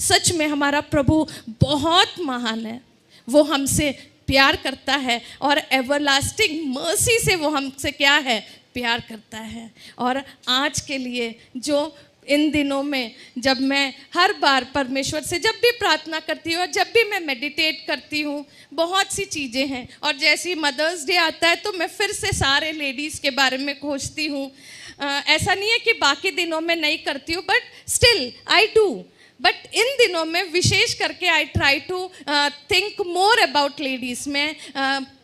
सच में हमारा प्रभु बहुत महान है, वो हमसे प्यार करता है और एवरलास्टिंग मर्सी से वो हमसे क्या है, प्यार करता है। और आज के लिए जो इन दिनों में जब मैं हर बार परमेश्वर से जब भी प्रार्थना करती हूँ और जब भी मैं मेडिटेट करती हूँ, बहुत सी चीज़ें हैं। और जैसे ही मदर्स डे आता है तो मैं फिर से सारे लेडीज़ के बारे में खोजती हूँ। ऐसा नहीं है कि बाकी दिनों में नहीं करती हूँ, but still I do. But इन दिनों में विशेष करके I try to think more about ladies. में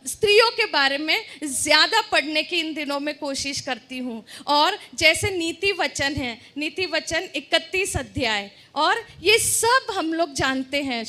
स्त्रियों के बारे में ज़्यादा पढ़ने की इन दिनों में कोशिश करती हूँ। और जैसे नीति वचन है, नीति वचन 31 अध्याय, और ये सब हम लोग जानते हैं,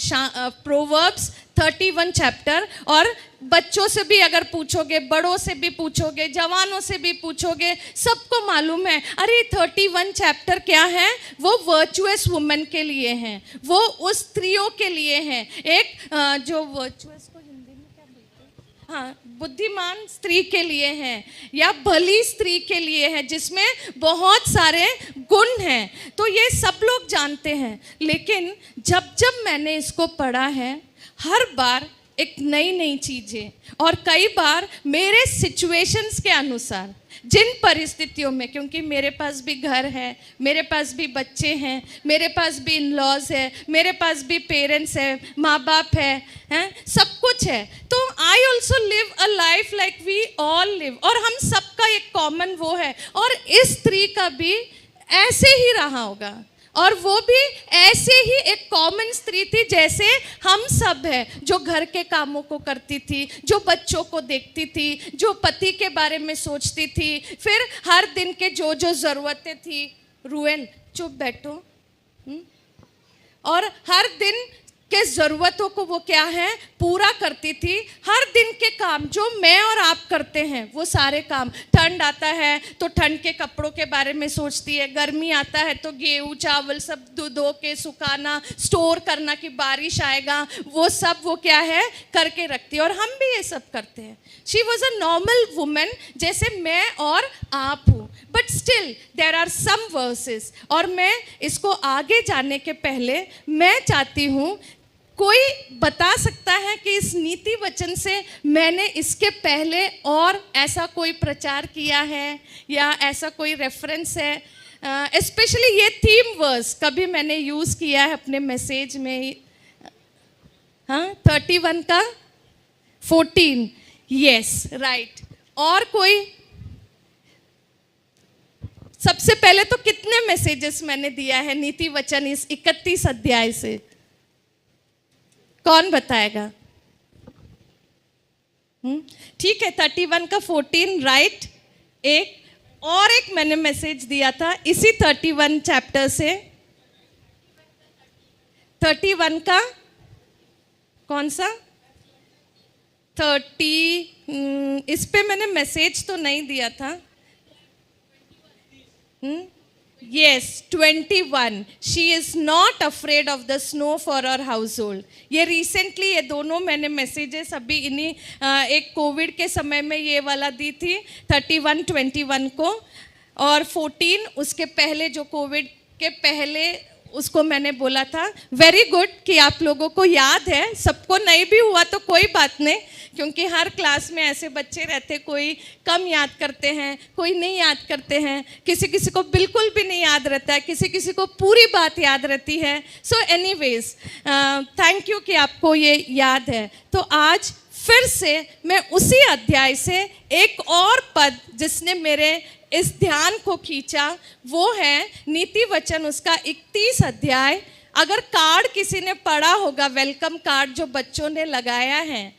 प्रोवर्ब्स 31 चैप्टर। और बच्चों से भी अगर पूछोगे, बड़ों से भी पूछोगे, जवानों से भी पूछोगे, सबको मालूम है। अरे 31 चैप्टर क्या है, वो वर्चुअस वुमेन के लिए हैं, वो उस स्त्रियों के लिए हैं। एक जो वर्चुअस को हिंदी में क्या बोलते हैं, हाँ, बुद्धिमान स्त्री के लिए हैं या भली स्त्री के लिए है, जिसमें बहुत सारे गुण हैं। तो ये सब लोग जानते हैं, लेकिन जब जब मैंने इसको पढ़ा है, हर बार एक नई नई चीज़ें, और कई बार मेरे सिचुएशंस के अनुसार, जिन परिस्थितियों में, क्योंकि मेरे पास भी घर है, मेरे पास भी बच्चे हैं, मेरे पास भी इन लॉज है, मेरे पास भी पेरेंट्स है, माँ बाप हैं, सब कुछ है। तो I also live a life like we all live, और हम सबका एक कॉमन वो है। और इस स्त्री का भी ऐसे ही रहा होगा, और वो भी ऐसे ही एक कॉमन स्त्री थी जैसे हम सब है, जो घर के कामों को करती थी, जो बच्चों को देखती थी, जो पति के बारे में सोचती थी, फिर हर दिन के जो जो ज़रूरतें थी, रुएन चुप बैठो, और हर दिन के ज़रूरतों को वो क्या है, पूरा करती थी। हर दिन के काम जो मैं और आप करते हैं, वो सारे काम, ठंड आता है तो ठंड के कपड़ों के बारे में सोचती है, गर्मी आता है तो गेहूँ चावल सब धो के सुखाना, स्टोर करना कि बारिश आएगा, वो सब वो क्या है, करके रखती है। और हम भी ये सब करते हैं। She was a normal women, जैसे मैं और आप हूँ, but still there are some verses. और मैं इसको आगे जाने के पहले मैं चाहती हूँ, कोई बता सकता है कि इस नीति वचन से मैंने इसके पहले और ऐसा कोई प्रचार किया है या ऐसा कोई रेफरेंस है? स्पेशली ये थीम वर्स कभी मैंने यूज़ किया है अपने मैसेज में? हाँ, 31 का 14, यस राइट। और कोई? सबसे पहले तो कितने मैसेजेस मैंने दिया है नीति वचन इस 31 अध्याय से, कौन बताएगा? ठीक है, 31 का 14 राइट। एक मैंने मैसेज दिया था इसी 31 चैप्टर से, 31 का कौन सा 30, इस पे मैंने मैसेज तो नहीं दिया था। Yes, 21. She is not afraid of the snow for her household. ये रिसेंटली ये दोनों मैंने मैसेजेस अभी इन्हीं एक कोविड के समय में ये वाला दी थी, 31, 21 को, और 14 उसके पहले, जो कोविड के पहले उसको मैंने बोला था। वेरी गुड कि आप लोगों को याद है। सबको नहीं भी हुआ तो कोई बात नहीं, क्योंकि हर क्लास में ऐसे बच्चे रहते, कोई कम याद करते हैं, कोई नहीं याद करते हैं, किसी किसी को बिल्कुल भी नहीं याद रहता है, किसी किसी को पूरी बात याद रहती है। सो एनीवेज थैंक यू कि आपको ये याद है। तो आज फिर से मैं उसी अध्याय से एक और पद जिसने मेरे इस ध्यान को खींचा, वो है नीति वचन उसका 31 अध्याय। अगर कार्ड किसी ने पढ़ा होगा, वेलकम कार्ड जो बच्चों ने लगाया है,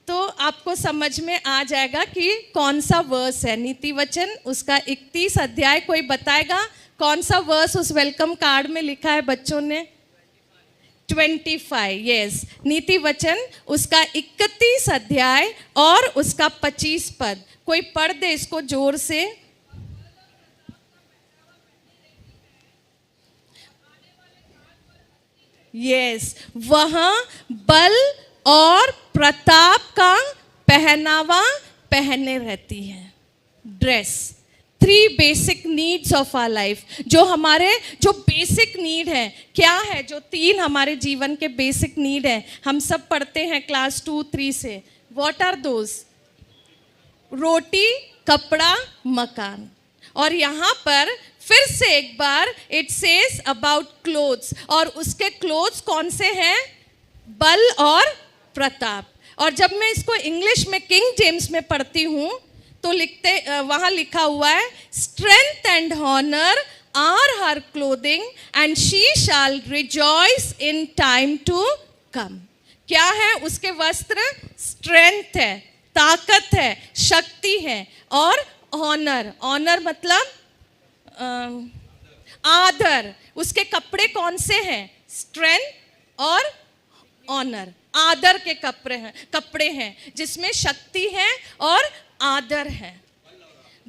तो आपको समझ में आ जाएगा कि कौन सा वर्स है। नीति वचन उसका 31 अध्याय, कोई बताएगा कौन सा वर्स उस वेलकम कार्ड में लिखा है बच्चों ने? 25, यस। नीति वचन उसका 31 अध्याय और उसका 25 पद। कोई पढ़ दे इसको जोर से। यस, वहां बल और प्रताप का पहनावा पहने रहती है, dress. 3 basic needs of our life, जो हमारे जो बेसिक नीड है, क्या है जो 3 हमारे जीवन के बेसिक नीड है, हम सब पढ़ते हैं क्लास 2-3 से. What are those? रोटी, कपड़ा, मकान. और यहाँ पर फिर से एक बार इट सेज अबाउट क्लोथ्स, और उसके क्लोथ्स कौन से हैं? बल और प्रताप. और जब मैं इसको इंग्लिश में किंग जेम्स में पढ़ती हूँ तो वहाँ लिखा हुआ है, strength and honour are her clothing and she shall rejoice in time to come. क्या है उसके वस्त्र? स्ट्रेंथ है, ताकत है, शक्ति है, और ऑनर. ऑनर मतलब आदर. उसके कपड़े कौन से हैं? स्ट्रेंथ और ऑनर, आदर के कपड़े हैं जिसमें शक्ति है और आदर है,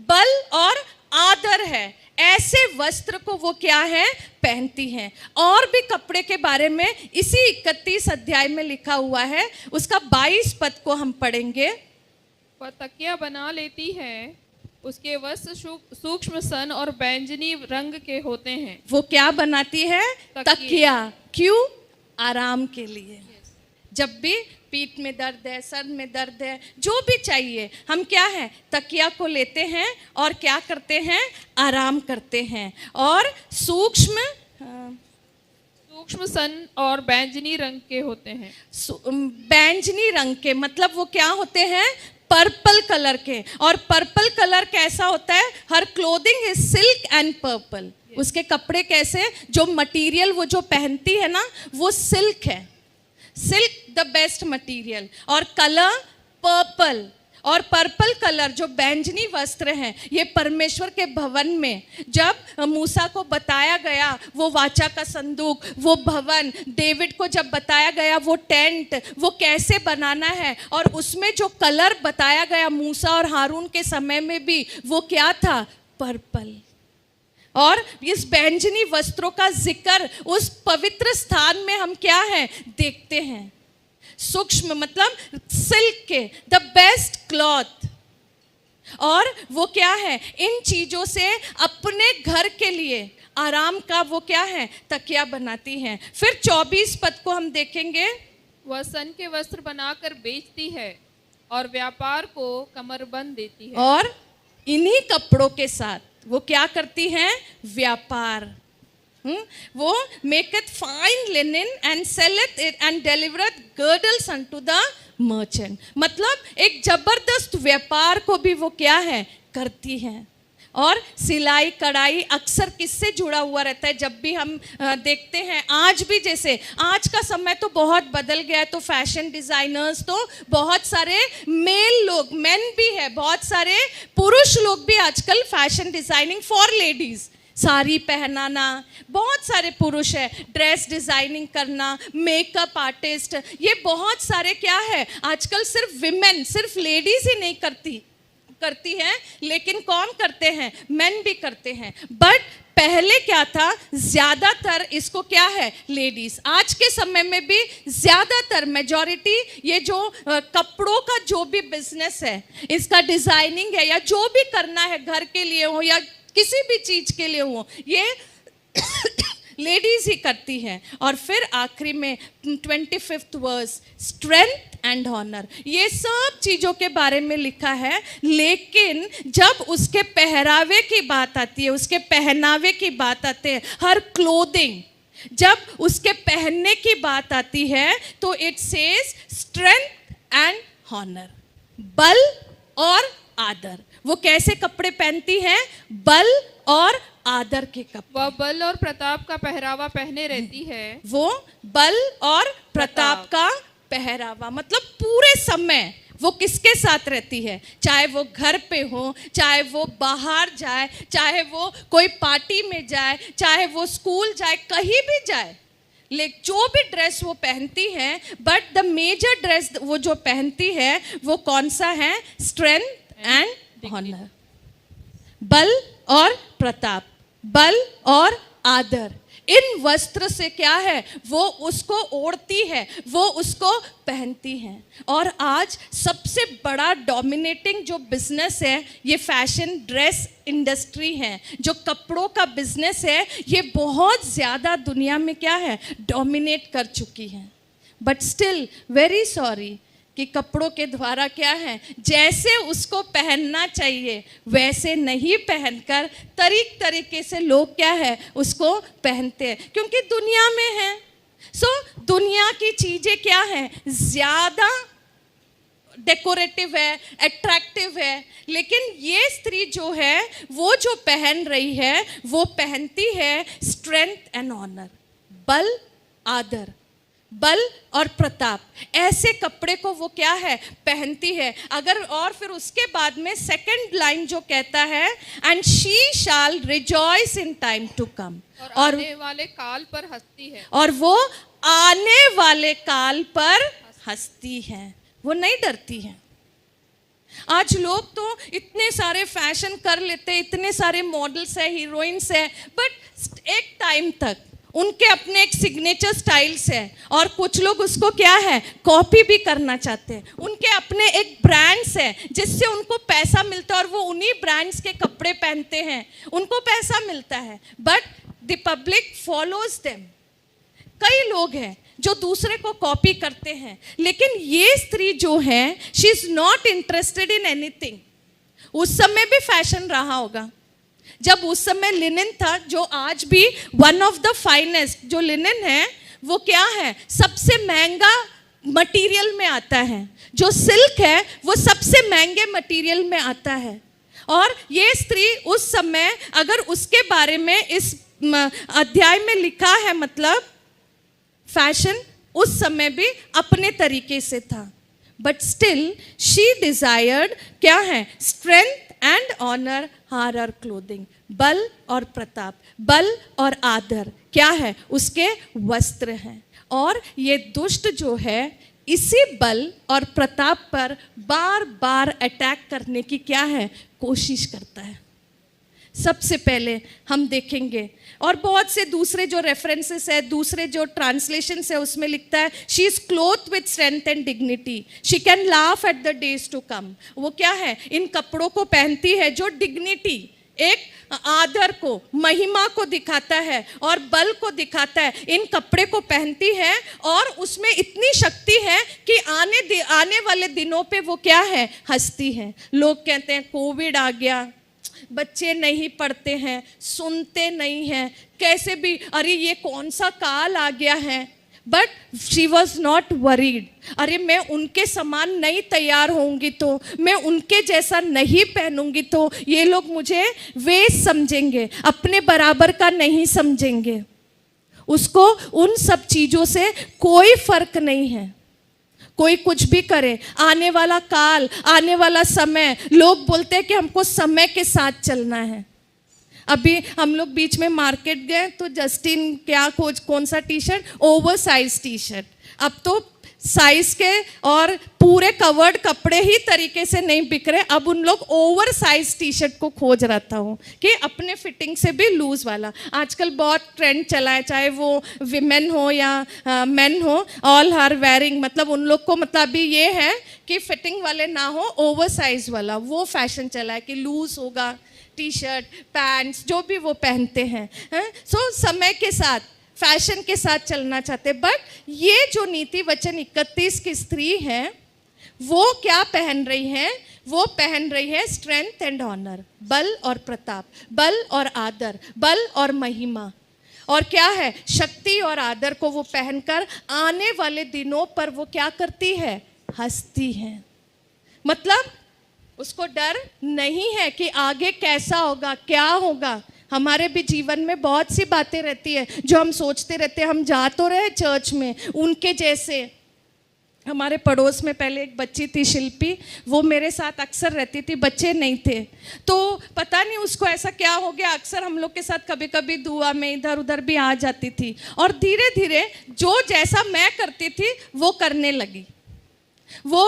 बल और आदर है. ऐसे वस्त्र को वो क्या है? पहनती हैं. और भी कपड़े के बारे में इसी 31 अध्याय में लिखा हुआ है. उसका 22 पद को हम पढ़ेंगे. वह तकिया बना लेती है, उसके वस्त्र सूक्ष्म सन और बैंगनी रंग के होते हैं. वो क्या बनाती है? तकिया. क्यों? आराम के लिए. जब भी पीठ में दर्द है, सर में दर्द है, जो भी चाहिए, हम क्या है? तकिया को लेते हैं और क्या करते हैं? आराम करते हैं. और सूक्ष्म सन और बैंगनी रंग के होते हैं. बैंगनी रंग के मतलब वो क्या होते हैं? पर्पल कलर के. और पर्पल कलर कैसा होता है? Her clothing is silk and purple. उसके कपड़े कैसे? जो मटेरियल वो जो पहनती है ना, वो सिल्क है. Silk the best material. और कलर पर्पल. और पर्पल कलर जो बैंगनी वस्त्र हैं, ये परमेश्वर के भवन में जब मूसा को बताया गया, वो वाचा का संदूक, वो भवन, डेविड को जब बताया गया वो टेंट, वो कैसे बनाना है, और उसमें जो कलर बताया गया मूसा और हारून के समय में भी, वो क्या था? पर्पल. और इस बैंगनी वस्त्रों का जिक्र उस पवित्र स्थान में हम क्या है? देखते हैं. सूक्ष्म मतलब सिल्क के, द बेस्ट क्लॉथ. और वो क्या है? इन चीजों से अपने घर के लिए आराम का वो क्या है? तकिया बनाती हैं. फिर 24 पद को हम देखेंगे. वह सन के वस्त्र बनाकर बेचती है और व्यापार को कमरबंद देती है. और इन्हीं कपड़ों के साथ वो क्या करती हैं? व्यापार. वो मेकeth fine linen and selleth it and delivereth girdles unto the merchant. मतलब एक जबरदस्त व्यापार को भी वो क्या है? करती हैं. और सिलाई कढ़ाई अक्सर किससे जुड़ा हुआ रहता है? जब भी हम देखते हैं, आज भी, जैसे आज का समय तो बहुत बदल गया है, तो फैशन डिजाइनर्स तो बहुत सारे मेल लोग, मेन भी है, बहुत सारे पुरुष लोग भी आजकल fashion designing for ladies, sari पहनाना, बहुत सारे पुरुष है, ड्रेस डिजाइनिंग करना, मेकअप आर्टिस्ट, ये बहुत सारे क्या है आजकल. सिर्फ विमेन, सिर्फ लेडीज ही नहीं करती हैं, लेकिन कौन करते हैं? मेन भी करते हैं. बट पहले क्या था? ज्यादातर इसको क्या है? लेडीज. आज के समय में भी ज्यादातर मेजॉरिटी ये जो कपड़ों का जो भी बिजनेस है, इसका डिजाइनिंग है, या जो भी करना है घर के लिए हो या किसी भी चीज के लिए हो, ये लेडीज ही करती हैं. और फिर आखिरी में 25th verse, strength and honour. ये सब चीजों के बारे में लिखा है. लेकिन जब उसके पहरावे की बात आती है, उसके पहनावे की बात आती है, हर क्लोथिंग, जब उसके पहनने की बात आती है, तो it says strength and honour. बल और आदर. वो कैसे कपड़े पहनती हैं? बल और आदर के कपड़े. वह बल और प्रताप का पहरावा पहने रहती है. वो बल और प्रताप का पहरावा मतलब पूरे समय वो किसके साथ रहती है? चाहे वो घर पे हो, चाहे वो बाहर जाए, चाहे वो कोई पार्टी में जाए, चाहे वो स्कूल जाए, कहीं भी जाए, लेकिन जो भी ड्रेस वो पहनती है, बट द मेजर ड्रेस वो जो पहनती है वो कौन सा है? Strength and honour. बल और प्रताप, बल और आदर. इन वस्त्र से क्या है, वो उसको ओढ़ती है, वो उसको पहनती हैं। और आज सबसे बड़ा डोमिनेटिंग जो बिजनेस है ये फैशन ड्रेस इंडस्ट्री है, जो कपड़ों का बिजनेस है, ये बहुत ज़्यादा दुनिया में क्या है, डोमिनेट कर चुकी है। बट स्टिल वेरी सॉरी कि कपड़ों के द्वारा क्या है, जैसे उसको पहनना चाहिए वैसे नहीं पहनकर तरीके से लोग क्या है उसको पहनते हैं, क्योंकि दुनिया में है। दुनिया की चीज़ें क्या है, ज़्यादा डेकोरेटिव है, अट्रैक्टिव है, लेकिन ये स्त्री जो है वो जो पहन रही है वो पहनती है स्ट्रेंथ एंड ऑनर, बल, आदर, बल और प्रताप, ऐसे कपड़े को वो क्या है पहनती है। अगर और फिर उसके बाद में सेकंड लाइन जो कहता है, and she shall rejoice in time to come, और आने वाले काल पर हंसती है, और वो आने वाले काल पर हंसती है, वो नहीं डरती है। आज लोग तो इतने सारे फैशन कर लेते, इतने सारे मॉडल्स है, हीरोइंस है, बट एक टाइम तक उनके अपने एक सिग्नेचर स्टाइल्स है, और कुछ लोग उसको क्या है कॉपी भी करना चाहते हैं। उनके अपने एक ब्रांड्स है जिससे उनको पैसा मिलता है, और वो उन्हीं ब्रांड्स के कपड़े पहनते हैं, उनको पैसा मिलता है, but the public follows them. कई लोग हैं जो दूसरे को कॉपी करते हैं, लेकिन ये स्त्री जो है she is not interested in anything. उस समय भी फैशन रहा होगा, जब उस समय लिनन था, जो आज भी वन ऑफ द फाइनेस्ट, जो लिनन है वो क्या है सबसे महंगा मटेरियल में आता है, जो सिल्क है वो सबसे महंगे मटेरियल में आता है। और ये स्त्री उस समय, अगर उसके बारे में इस अध्याय में लिखा है, मतलब फैशन उस समय भी अपने तरीके से था, बट स्टिल शी डिजायर्ड क्या है, strength and honour her clothing, बल और प्रताप, बल और आदर क्या है उसके वस्त्र हैं। और ये दुष्ट जो है इसी बल और प्रताप पर बार बार अटैक करने की क्या है कोशिश करता है। सबसे पहले हम देखेंगे, और बहुत से दूसरे जो रेफरेंसेस है, दूसरे जो ट्रांसलेशंस है, उसमें लिखता है she is cloth with strength and dignity, she can laugh at the days to come. वो क्या है, इन कपड़ों को पहनती है जो डिग्निटी, एक आदर को, महिमा को दिखाता है और बल को दिखाता है, इन कपड़े को पहनती है, और उसमें इतनी शक्ति है कि आने वाले दिनों पे वो क्या है हंसती है। लोग कहते हैं कोविड आ गया, बच्चे नहीं पढ़ते हैं, सुनते नहीं हैं, कैसे भी अरे ये कौन सा काल आ गया है, but she was not worried. अरे मैं उनके समान नहीं तैयार होंगी तो, मैं उनके जैसा नहीं पहनूंगी तो ये लोग मुझे वेस्ट समझेंगे, अपने बराबर का नहीं समझेंगे। उसको उन सब चीज़ों से कोई फर्क नहीं है, कोई कुछ भी करे। आने वाला काल, आने वाला समय, लोग बोलते हैं कि हमको समय के साथ चलना है। अभी हम लोग बीच में मार्केट गए तो जस्टिन क्या कौन सा T shirt, over size T shirt, अब तो साइज के और पूरे कवर्ड कपड़े ही तरीके से नहीं बिक रहे, अब उन लोग ओवर साइज टी शर्ट को खोज रहता हूँ कि अपने फिटिंग से भी लूज वाला। आजकल बहुत ट्रेंड चला है, चाहे वो विमेन हो या मेन हो, ऑल आर वेयरिंग, मतलब उन लोग को मतलब अभी ये है कि फिटिंग वाले ना हो, ओवर साइज वाला वो फैशन चला है कि लूज होगा टी शर्ट, पैंट्स, जो भी वो पहनते हैं। सो समय के साथ, फैशन के साथ चलना चाहते। बट ये जो नीति वचन 31 की स्त्री है वो क्या पहन रही है, वो पहन रही है स्ट्रेंथ एंड ऑनर, बल और प्रताप, बल और आदर, बल और महिमा, और क्या है शक्ति और आदर को वो पहनकर आने वाले दिनों पर वो क्या करती है, हंसती है। मतलब उसको डर नहीं है कि आगे कैसा होगा, क्या होगा। हमारे भी जीवन में बहुत सी बातें रहती है जो हम सोचते रहते हैं, हम जा तो रहे चर्च में उनके जैसे। हमारे पड़ोस में पहले एक बच्ची थी शिल्पी, वो मेरे साथ अक्सर रहती थी, बच्चे नहीं थे, तो पता नहीं उसको ऐसा क्या हो गया, अक्सर हम लोग के साथ कभी कभी दुआ में इधर उधर भी आ जाती थी, और धीरे धीरे जो जैसा मैं करती थी वो करने लगी। वो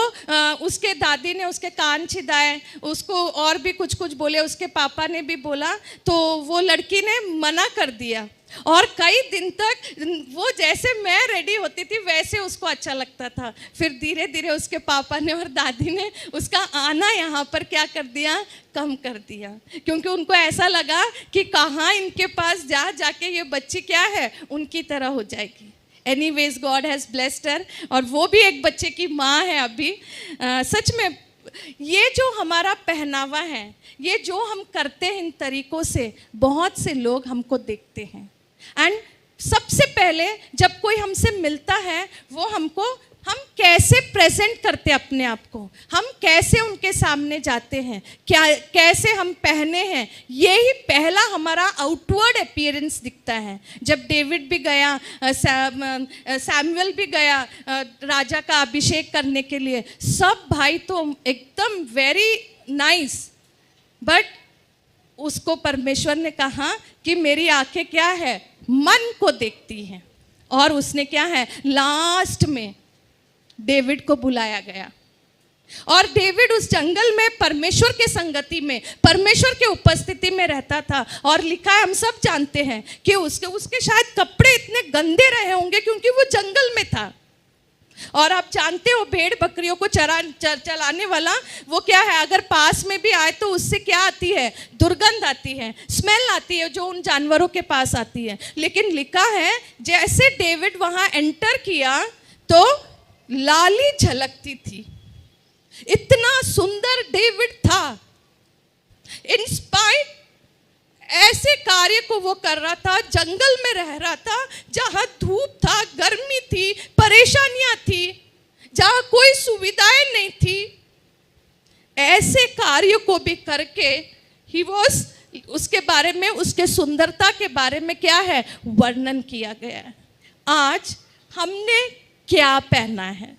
उसके दादी ने उसके कान छिदाए, उसको और भी कुछ कुछ बोले, उसके पापा ने भी बोला, तो वो लड़की ने मना कर दिया। और कई दिन तक वो जैसे मैं रेडी होती थी वैसे उसको अच्छा लगता था। फिर धीरे धीरे उसके पापा ने और दादी ने उसका आना यहाँ पर क्या कर दिया, कम कर दिया, क्योंकि उनको ऐसा लगा कि कहाँ इनके पास जाके ये बच्ची क्या है, उनकी तरह हो जाएगी। एनीवेज गॉड हैज़ ब्लेस्ड हर, और वो भी एक बच्चे की माँ है अभी। सच में ये जो हमारा पहनावा है, ये जो हम करते हैं इन तरीकों से बहुत से लोग हमको देखते हैं। एंड सबसे पहले जब कोई हमसे मिलता है वो हम कैसे प्रेजेंट करते अपने आप को, हम कैसे उनके सामने जाते हैं, क्या कैसे हम पहने हैं, यही पहला हमारा आउटवर्ड अपीयरेंस दिखता है। जब डेविड भी गया, सैमुअल भी गया राजा का अभिषेक करने के लिए, सब भाई तो एकदम वेरी नाइस, बट उसको परमेश्वर ने कहा कि मेरी आंखें क्या है, मन को देखती हैं। और उसने क्या है, लास्ट में डेविड को बुलाया गया, और डेविड उस जंगल में परमेश्वर के संगति में, परमेश्वर के उपस्थिति में रहता था। और लिखा है, हम सब जानते हैं कि उसके शायद कपड़े इतने गंदे रहे होंगे क्योंकि वो जंगल में था। और आप जानते हो भेड़ बकरियों को चलाने वाला वो क्या है, अगर पास में भी आए तो उससे क्या आती है, दुर्गंध आती है, स्मेल आती है जो उन जानवरों के पास आती है। लेकिन लिखा है जैसे डेविड वहां एंटर किया तो लाली झलकती थी, इतना सुंदर डेविड था। इंस्पायर्ड ऐसे कार्य को वो कर रहा था, जंगल में रह रहा था जहां धूप था, गर्मी थी, परेशानियां थी, जहां कोई सुविधाएं नहीं थी। ऐसे कार्य को भी करके ही वॉज, उसके बारे में, उसके सुंदरता के बारे में क्या है, वर्णन किया गया है। आज हमने क्या पहना है,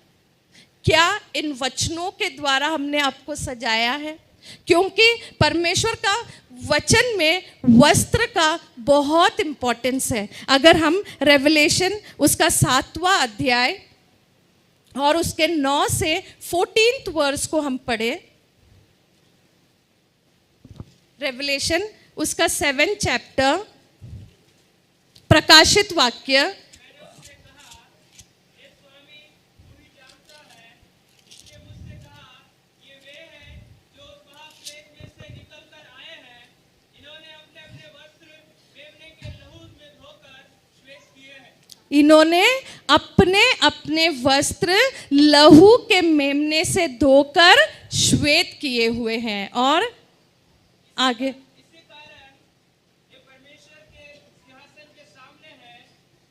क्या इन वचनों के द्वारा हमने आपको सजाया है? क्योंकि परमेश्वर का वचन में वस्त्र का बहुत इंपॉर्टेंस है। अगर हम रेवलेशन उसका 7वां अध्याय और उसके 9 से 14 वर्स को हम पढ़े, रेवलेशन उसका 7 चैप्टर, प्रकाशित वाक्य, इन्होंने अपने अपने वस्त्र लहू के मेमने से धोकर श्वेत किए हुए हैं। और आगे, इसके कारण ये परमेश्वर के सिंहासन के सामने है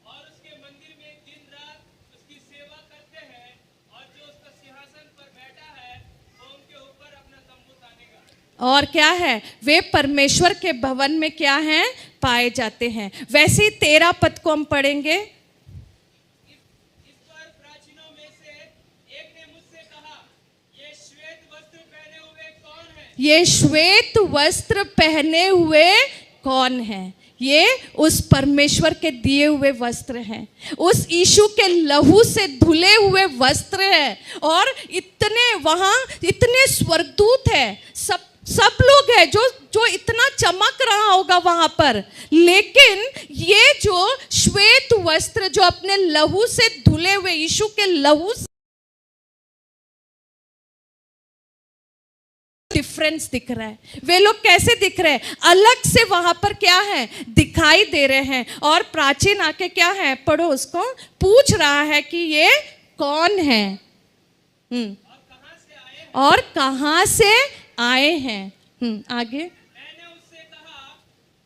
और उसके मंदिर में दिन रात उसकी सेवा करते हैं, और जो उसका सिंहासन पर बैठा है वो उनके ऊपर अपना तंबू तानेगा। और क्या है, वे परमेश्वर के भवन में क्या हैं, पाए जाते हैं। वैसे ही 13 पद को हम पढ़ेंगे। ये श्वेत वस्त्र पहने हुए कौन है? ये उस परमेश्वर के दिए हुए वस्त्र हैं, उस यीशु के लहू से धुले हुए वस्त्र हैं। और इतने वहाँ इतने स्वर्गदूत हैं, सब लोग हैं जो इतना चमक रहा होगा वहां पर। लेकिन ये जो श्वेत वस्त्र जो अपने लहू से धुले हुए यीशु के लहू से डिफरेंस दिख रहा है, वे लोग कैसे दिख रहे हैं, अलग से वहां पर क्या है, दिखाई दे रहे हैं। और प्राचीन आके क्या है, पढ़ो उसको, पूछ रहा है कि ये कौन है और कहां से आए हैं। आगे, मैंने उससे कहा,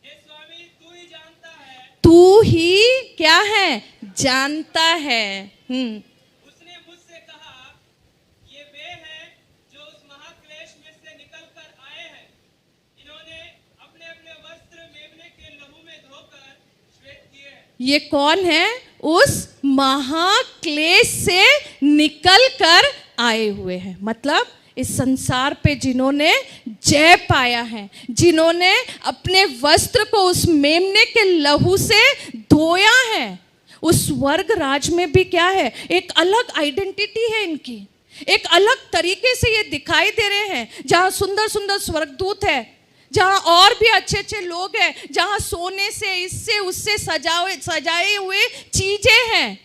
हे स्वामी तू ही जानता है। तू ही क्या है, जानता है। उसने मुझसे कहा, ये वे हैं जो उस महाक्लेश में से निकल कर आए हैं, इन्होंने अपने अपने वस्त्र मेमने के लहू में धोकर श्वेत किए हैं। ये कौन है, उस महाक्लेश से निकल कर आए हुए हैं। मतलब इस संसार पे जिन्होंने जय पाया है, जिन्होंने अपने वस्त्र को उस मेमने के लहू से धोया है, उस स्वर्ग राज में भी क्या है, एक अलग आइडेंटिटी है इनकी, एक अलग तरीके से ये दिखाई दे रहे हैं। जहाँ सुंदर सुंदर स्वर्गदूत है, जहाँ और भी अच्छे अच्छे लोग हैं, जहाँ सोने से इससे उससे सजाए हुए चीजें हैं,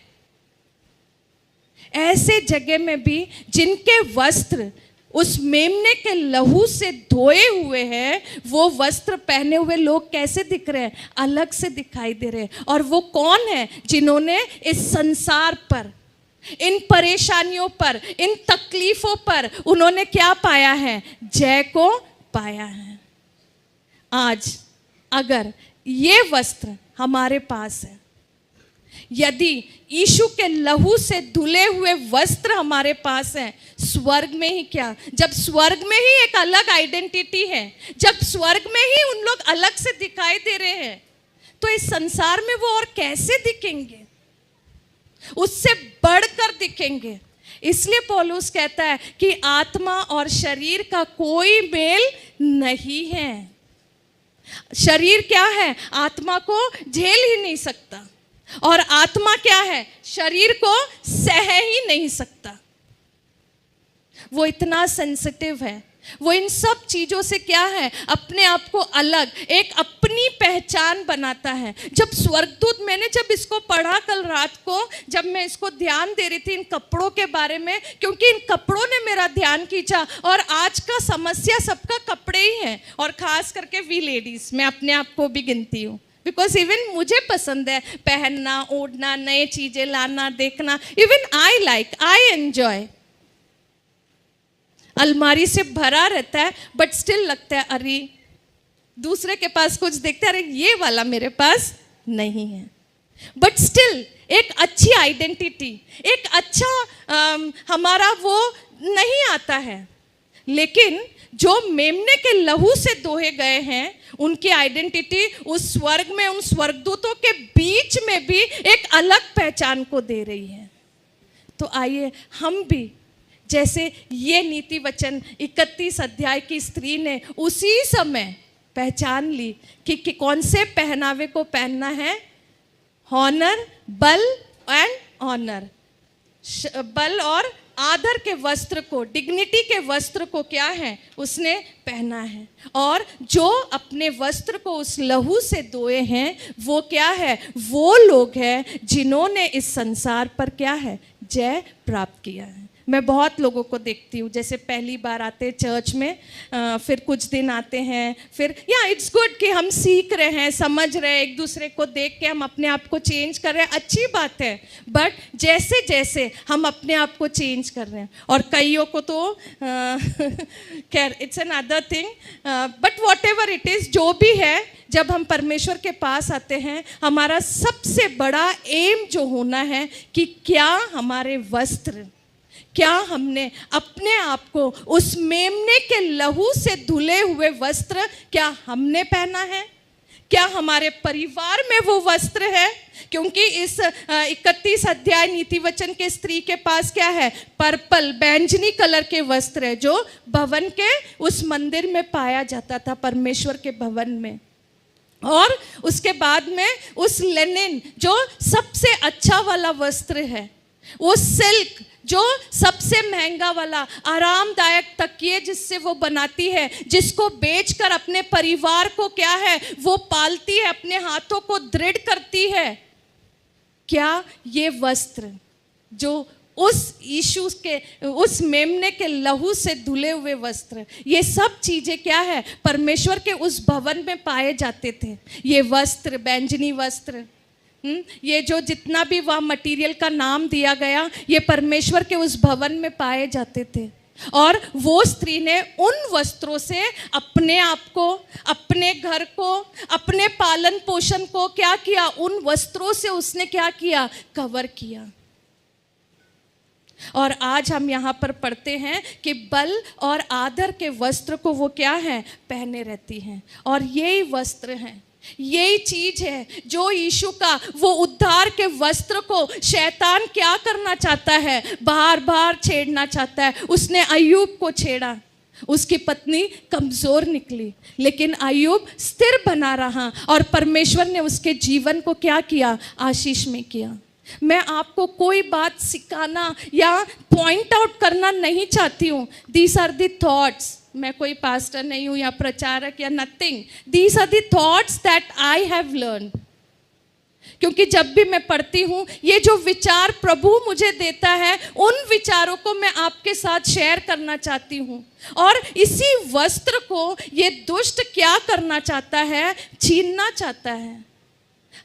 ऐसे जगह में भी जिनके वस्त्र उस मेमने के लहू से धोए हुए हैं, वो वस्त्र पहने हुए लोग कैसे दिख रहे हैं? अलग से दिखाई दे रहे हैं। और वो कौन है? जिन्होंने इस संसार पर, इन परेशानियों पर, इन तकलीफों पर उन्होंने क्या पाया है? जय को पाया है। आज अगर ये वस्त्र हमारे पास है, यदि यीशु के लहू से धुले हुए वस्त्र हमारे पास हैं, स्वर्ग में ही क्या, जब स्वर्ग में ही एक अलग आइडेंटिटी है, जब स्वर्ग में ही उन लोग अलग से दिखाई दे रहे हैं, तो इस संसार में वो और कैसे दिखेंगे? उससे बढ़कर दिखेंगे। इसलिए पौलुस कहता है कि आत्मा और शरीर का कोई मेल नहीं है। शरीर क्या है? आत्मा को झेल ही नहीं सकता, और आत्मा क्या है? शरीर को सह ही नहीं सकता। वो इतना सेंसिटिव है, वो इन सब चीजों से क्या है? अपने आप को अलग, एक अपनी पहचान बनाता है। जब स्वर्गदूत, मैंने जब इसको पढ़ा कल रात को, जब मैं इसको ध्यान दे रही थी इन कपड़ों के बारे में, क्योंकि इन कपड़ों ने मेरा ध्यान खींचा। और आज का समस्या सबका कपड़े ही है, और खास करके वी लेडीज, मैं अपने आप को भी गिनती हूँ, बिकॉज इवन मुझे पसंद है पहनना, ओढ़ना, नए चीजें लाना, देखना। Even I enjoy. अलमारी से भरा रहता है, बट स्टिल लगता है अरे दूसरे के पास कुछ देखते हैं, अरे ये वाला मेरे पास नहीं है। बट स्टिल एक अच्छी आइडेंटिटी, एक अच्छा हमारा वो नहीं आता है। लेकिन जो मेमने के लहू से धोए गए हैं, उनकी आइडेंटिटी उस स्वर्ग में, उन स्वर्गदूतों के बीच में भी एक अलग पहचान को दे रही है। तो आइए हम भी, जैसे ये नीति वचन 31 अध्याय की स्त्री ने उसी समय पहचान ली कि कौन से पहनावे को पहनना है। हॉनर, बल एंड ऑनर, बल और आदर के वस्त्र को, डिग्निटी के वस्त्र को क्या है? उसने पहना है। और जो अपने वस्त्र को उस लहू से धोए हैं, वो क्या है? वो लोग हैं जिन्होंने इस संसार पर क्या है? जय प्राप्त किया है। मैं बहुत लोगों को देखती हूँ, जैसे पहली बार आते हैं चर्च में, फिर कुछ दिन आते हैं, फिर या इट्स गुड कि हम सीख रहे हैं, समझ रहे हैं, एक दूसरे को देख के हम अपने आप को चेंज कर रहे हैं, अच्छी बात है। बट जैसे जैसे हम अपने आप को चेंज कर रहे हैं, और कईयों को तो खैर it's an other thing, but what ever it is, जो भी है, जब हम परमेश्वर के पास आते हैं, हमारा सबसे बड़ा एम जो होना है कि क्या हमारे वस्त्र, क्या हमने अपने आप को उस मेमने के लहू से धुले हुए वस्त्र क्या हमने पहना है? क्या हमारे परिवार में वो वस्त्र है? क्योंकि इस 31 अध्याय नीति वचन के स्त्री के पास क्या है? पर्पल, बैंगनी कलर के वस्त्र है, जो भवन के उस मंदिर में पाया जाता था, परमेश्वर के भवन में। और उसके बाद में उस लेनिन, जो सबसे अच्छा वाला वस्त्र है, वो सिल्क, जो सबसे महंगा वाला आरामदायक तकिए जिससे वो बनाती है, जिसको बेचकर अपने परिवार को क्या है? वो पालती है, अपने हाथों को दृढ़ करती है। क्या ये वस्त्र जो उस यीशु के, उस मेमने के लहू से धुले हुए वस्त्र, ये सब चीजें क्या है? परमेश्वर के उस भवन में पाए जाते थे। ये वस्त्र, बैंगनी वस्त्र, ये जो जितना भी वह मटेरियल का नाम दिया गया, ये परमेश्वर के उस भवन में पाए जाते थे। और वो स्त्री ने उन वस्त्रों से अपने आप को, अपने घर को, अपने पालन पोषण को क्या किया? उन वस्त्रों से उसने क्या किया? कवर किया। और आज हम यहाँ पर पढ़ते हैं कि बल और आदर के वस्त्र को वो क्या है? पहने रहती हैं। और यही वस्त्र हैं, यही चीज है जो यीशु का वो उद्धार के वस्त्र को शैतान क्या करना चाहता है? बार बार छेड़ना चाहता है। उसने अय्यूब को छेड़ा, उसकी पत्नी कमजोर निकली, लेकिन अय्यूब स्थिर बना रहा, और परमेश्वर ने उसके जीवन को क्या किया? आशीष में किया। मैं आपको कोई बात सिखाना या पॉइंट आउट करना नहीं चाहती हूँ। दीज आर द थॉट्स मैं कोई पास्टर नहीं हूँ या प्रचारक या nothing, these are the thoughts that I have learn. क्योंकि जब भी मैं पढ़ती हूँ, ये जो विचार प्रभु मुझे देता है, उन विचारों को मैं आपके साथ शेयर करना चाहती हूँ। और इसी वस्त्र को ये दुष्ट क्या करना चाहता है, छीनना चाहता है।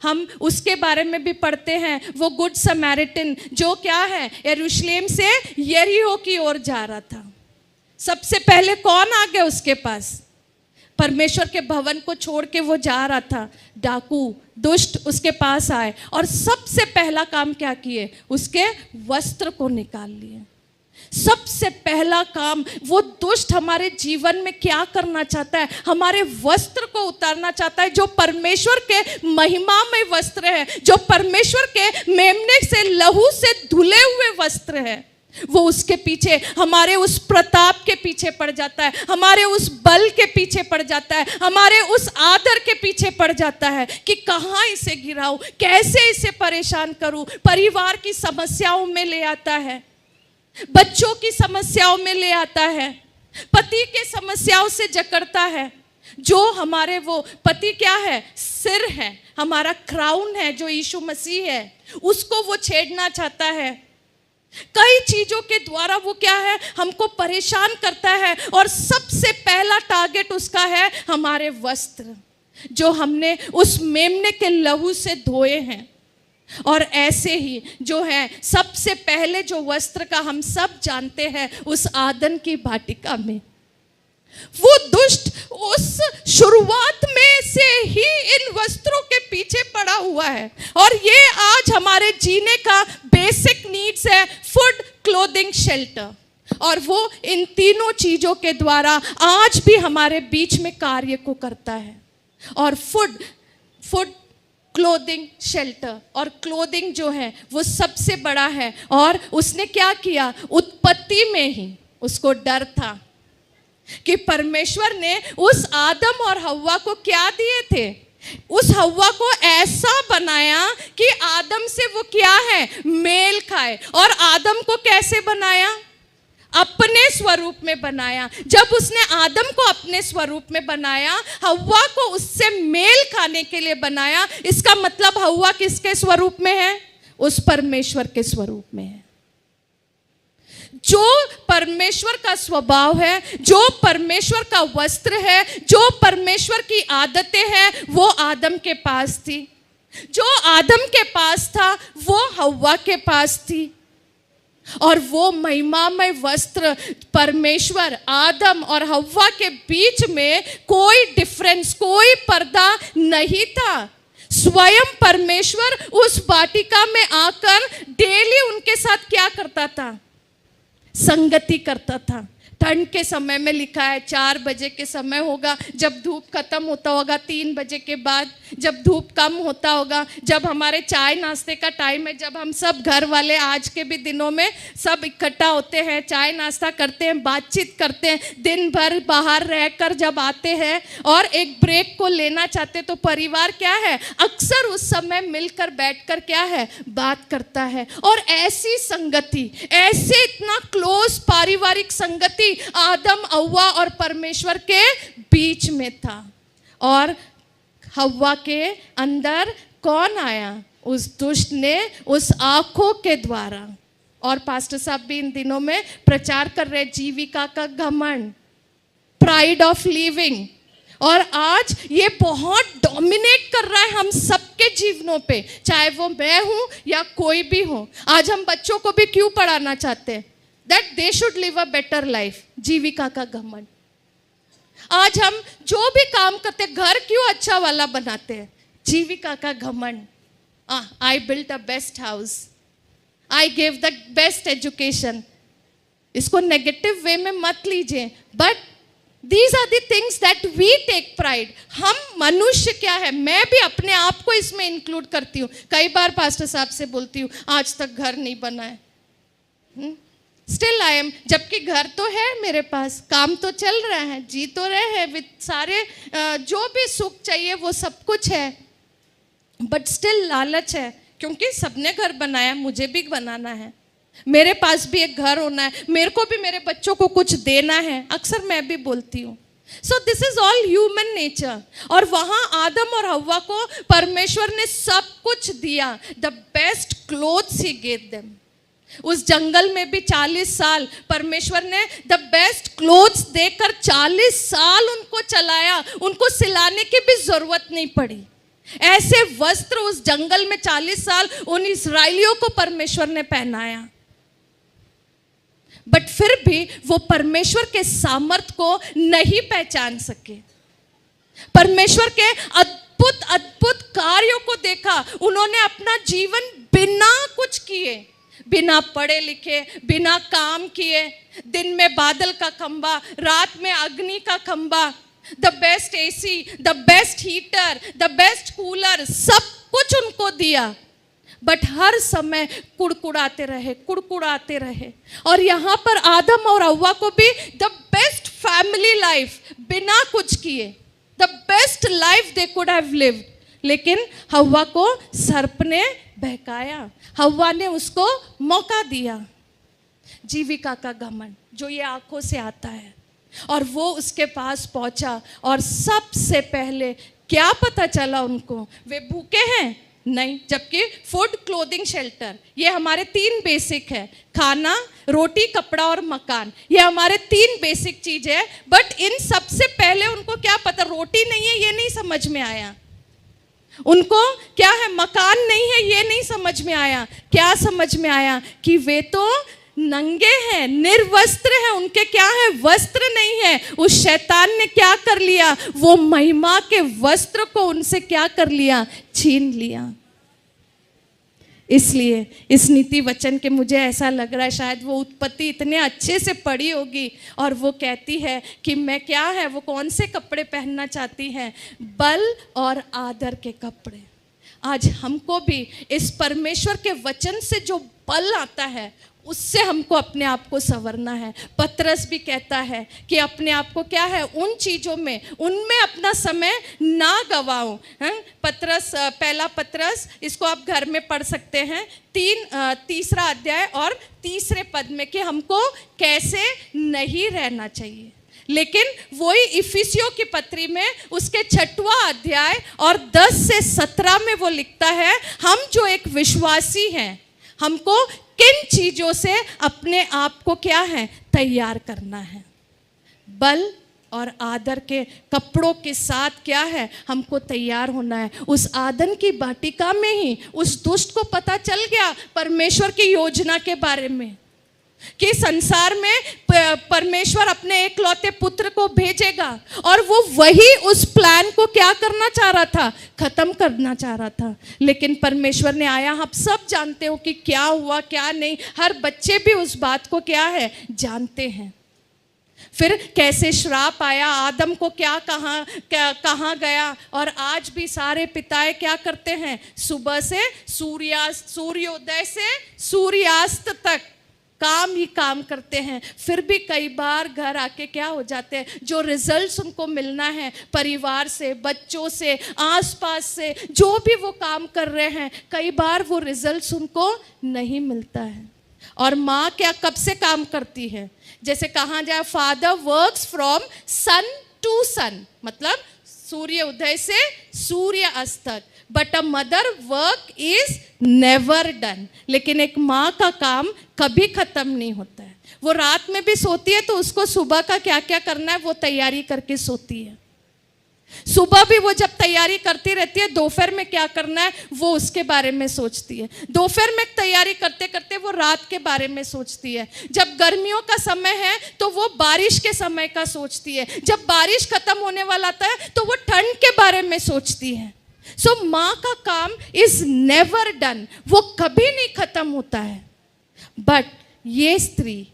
हम उसके बारे में भी पढ़ते हैं, वो गुड समैरिटन जो क्या है, यरूशलेम से यरीहो की ओर जा रहा था। सबसे पहले कौन आ गया उसके पास? परमेश्वर के भवन को छोड़ के वो जा रहा था, डाकू दुष्ट उसके पास आए और सबसे पहला काम क्या किए, उसके वस्त्र को निकाल लिए। सबसे पहला काम वो दुष्ट हमारे जीवन में क्या करना चाहता है, हमारे वस्त्र को उतारना चाहता है, जो परमेश्वर के महिमामय वस्त्र है, जो परमेश्वर के मेमने से लहू से धुले हुए वस्त्र है। वो उसके पीछे, हमारे उस प्रताप के पीछे पड़ जाता है, हमारे उस बल के पीछे पड़ जाता है, हमारे उस आदर के पीछे पड़ जाता है कि कहाँ इसे गिराऊं, कैसे इसे परेशान करूं। परिवार की समस्याओं में ले आता है, बच्चों की समस्याओं में ले आता है, पति के समस्याओं से जकड़ता है। जो हमारे वो पति क्या है, सिर है, हमारा क्राउन है जो यीशु मसीह है, उसको वो छेड़ना चाहता है। कई चीजों के द्वारा वो क्या है, हमको परेशान करता है। और सबसे पहला टारगेट उसका है हमारे वस्त्र, जो हमने उस मेमने के लहू से धोए हैं। और ऐसे ही जो है, सबसे पहले जो वस्त्र का हम सब जानते हैं, उस आदन की वाटिका में वो दुष्ट उस शुरुआत में से ही इन वस्त्रों के पीछे पड़ा हुआ है। और ये आज हमारे जीने का बेसिक नीड्स है, फूड, क्लोथिंग, शेल्टर। और वो इन तीनों चीजों के द्वारा आज भी हमारे बीच में कार्य को करता है। और फूड, क्लोथिंग, शेल्टर, और क्लोथिंग जो है वो सबसे बड़ा है। और उसने क्या किया, उत्पत्ति में ही उसको डर था कि परमेश्वर ने उस आदम और हव्वा को क्या दिए थे, उस हव्वा को ऐसा बनाया कि आदम से वो क्या है, मेल खाए। और आदम को कैसे बनाया, अपने स्वरूप में बनाया। जब उसने आदम को अपने स्वरूप में बनाया, हव्वा को उससे मेल खाने के लिए बनाया। इसका मतलब हव्वा किसके स्वरूप में है, उस परमेश्वर के स्वरूप में है। जो परमेश्वर का स्वभाव है, जो परमेश्वर का वस्त्र है, जो परमेश्वर की आदतें हैं, वो आदम के पास थी। जो आदम के पास था वो हव्वा के पास थी। और वो महिमामय वस्त्र, परमेश्वर आदम और हव्वा के बीच में कोई डिफरेंस, कोई पर्दा नहीं था। स्वयं परमेश्वर उस वाटिका में आकर डेली उनके साथ क्या करता था, संगति करता था। ठंड के समय में लिखा है 4 बजे के समय होगा, जब धूप खत्म होता होगा, 3 बजे के बाद जब धूप कम होता होगा, जब हमारे चाय नाश्ते का टाइम है, जब हम सब घर वाले आज के भी दिनों में सब इकट्ठा होते हैं, चाय नाश्ता करते हैं, बातचीत करते हैं, दिन भर बाहर रहकर जब आते हैं और एक ब्रेक को लेना चाहते, तो परिवार क्या है, अक्सर उस समय मिलकर बैठकर क्या है, बात करता है। और ऐसी संगति, ऐसे इतना क्लोज पारिवारिक संगति आदम, हव्वा और परमेश्वर के बीच में था। और हव्वा के अंदर कौन आया, उस दुष्ट ने उस आंखों के द्वारा। और पास्टर साहब भी इन दिनों में प्रचार कर रहे, जीविका का घमंड, प्राइड ऑफ लिविंग। और आज ये बहुत डोमिनेट कर रहा है हम सबके जीवनों पे, चाहे वो मैं हूं या कोई भी हो। आज हम बच्चों को भी क्यों पढ़ाना चाहते हैं, that they should live a better life, जीविका का घमंड। आज हम जो भी काम करते, घर क्यों अच्छा वाला बनाते हैं, जीविका का घमंड। I built a best house, I give the best education. इसको नेगेटिव वे में मत लीजिए, but these are the things that we take pride. हम मनुष्य क्या है, मैं भी अपने आप को इसमें इंक्लूड करती हूँ। कई बार पास्टर साहब से बोलती हूँ, आज तक घर नहीं बना है, स्टिल आई एम, जबकि घर तो है मेरे पास, काम तो चल रहा है, जी तो रहे हैं, विद सारे जो भी सुख चाहिए वो सब कुछ है, बट स्टिल लालच है, क्योंकि सबने घर बनाया, मुझे भी बनाना है। मेरे पास भी एक घर होना है, मेरे को भी मेरे बच्चों को कुछ देना है, अक्सर मैं भी बोलती हूँ। So this is all human nature. और वहां आदम और हव्वा को परमेश्वर ने सब कुछ दिया, the best clothes he gave them. उस जंगल में भी 40 साल परमेश्वर ने द बेस्ट क्लोथ्स देकर 40 साल उनको चलाया, उनको सिलाने की भी जरूरत नहीं पड़ी। ऐसे वस्त्र उस जंगल में 40 साल उन इस्राएलियों को परमेश्वर ने पहनाया, बट फिर भी वो परमेश्वर के सामर्थ को नहीं पहचान सके। परमेश्वर के अद्भुत अद्भुत कार्यों को देखा, उन्होंने अपना जीवन बिना कुछ किए, बिना पढ़े लिखे, बिना काम किए, दिन में बादल का खंबा, रात में अग्नि का खंबा, the best AC, the best heater, the best cooler, सब कुछ उनको दिया, बट हर समय कुड़कुड़ाते रहे। और यहाँ पर आदम और हव्वा को भी द बेस्ट फैमिली लाइफ, बिना कुछ किए, the best life they could have lived, लेकिन हव्वा को सर्प ने बहकाया, हव्वा ने उसको मौका दिया। जीविका का घमंड जो ये आंखों से आता है, और वो उसके पास पहुंचा, और सबसे पहले क्या पता चला उनको, वे भूखे हैं नहीं, जबकि फूड, क्लोथिंग, शेल्टर, ये हमारे 3 बेसिक है, खाना, रोटी, कपड़ा और मकान, ये हमारे 3 बेसिक चीज है। बट इन सबसे पहले उनको क्या पता, रोटी नहीं है ये नहीं समझ में आया, उनको क्या है, मकान नहीं है ये नहीं समझ में आया। क्या समझ में आया कि वे तो नंगे हैं, निर्वस्त्र हैं, उनके क्या है, वस्त्र नहीं है। उस शैतान ने क्या कर लिया, वो महिमा के वस्त्र को उनसे क्या कर लिया, छीन लिया। इसलिए इस नीति वचन के मुझे ऐसा लग रहा है शायद वो उत्पत्ति इतने अच्छे से पढ़ी होगी, और वो कहती है कि मैं क्या है, वो कौन से कपड़े पहनना चाहती हैं, बल और आदर के कपड़े। आज हमको भी इस परमेश्वर के वचन से जो बल आता है उससे हमको अपने आप को संवरना है। पतरस भी कहता है कि अपने आप को क्या है, उन चीज़ों में, उनमें अपना समय ना गवाओ। पतरस, पहला पतरस, इसको आप घर में पढ़ सकते हैं, 3 अध्याय और 3 पद में, कि हमको कैसे नहीं रहना चाहिए। लेकिन वही इफिसियों की पत्री में उसके 6वां अध्याय और 10 से 17 में वो लिखता है, हम जो एक विश्वासी हैं, हमको किन चीजों से अपने आप को क्या है, तैयार करना है। बल और आदर के कपड़ों के साथ क्या है, हमको तैयार होना है। उस आदन की वाटिका में ही उस दुष्ट को पता चल गया परमेश्वर की योजना के बारे में, कि संसार में परमेश्वर अपने एकलौते पुत्र को भेजेगा, और वो वही उस प्लान को क्या करना चाह रहा था, खत्म करना चाह रहा था। लेकिन परमेश्वर ने आया, आप सब जानते हो कि क्या हुआ क्या नहीं, हर बच्चे भी उस बात को क्या है, जानते हैं। फिर कैसे श्राप आया, आदम को क्या कहाँ गया, और आज भी सारे पिताएं क्या करते हैं, सुबह से सूर्योदय से सूर्यास्त तक काम ही काम करते हैं, फिर भी कई बार घर आके क्या हो जाते हैं, जो रिजल्ट्स उनको मिलना है परिवार से, बच्चों से, आसपास से, जो भी वो काम कर रहे हैं, कई बार वो रिजल्ट्स उनको नहीं मिलता है। और माँ क्या कब से काम करती है, जैसे कहा जाए, father works from sun to sun, मतलब सूर्य उदय से सूर्य अस्त तक, but a mother work is never done. लेकिन एक माँ का काम कभी खत्म नहीं होता है। वो रात में भी सोती है तो उसको सुबह का क्या क्या करना है वो तैयारी करके सोती है। सुबह भी वो जब तैयारी करती रहती है, दोपहर में क्या करना है वो उसके बारे में सोचती है। दोपहर में तैयारी करते करते वो रात के बारे में सोचती है। जब गर्मियों का समय है तो वो बारिश के समय का सोचती है। जब बारिश खत्म होने वाला आता है तो वो ठंड के बारे में सोचती है। सो माँ का काम इज नेवर डन, वो कभी नहीं खत्म होता है। बट ये स्त्री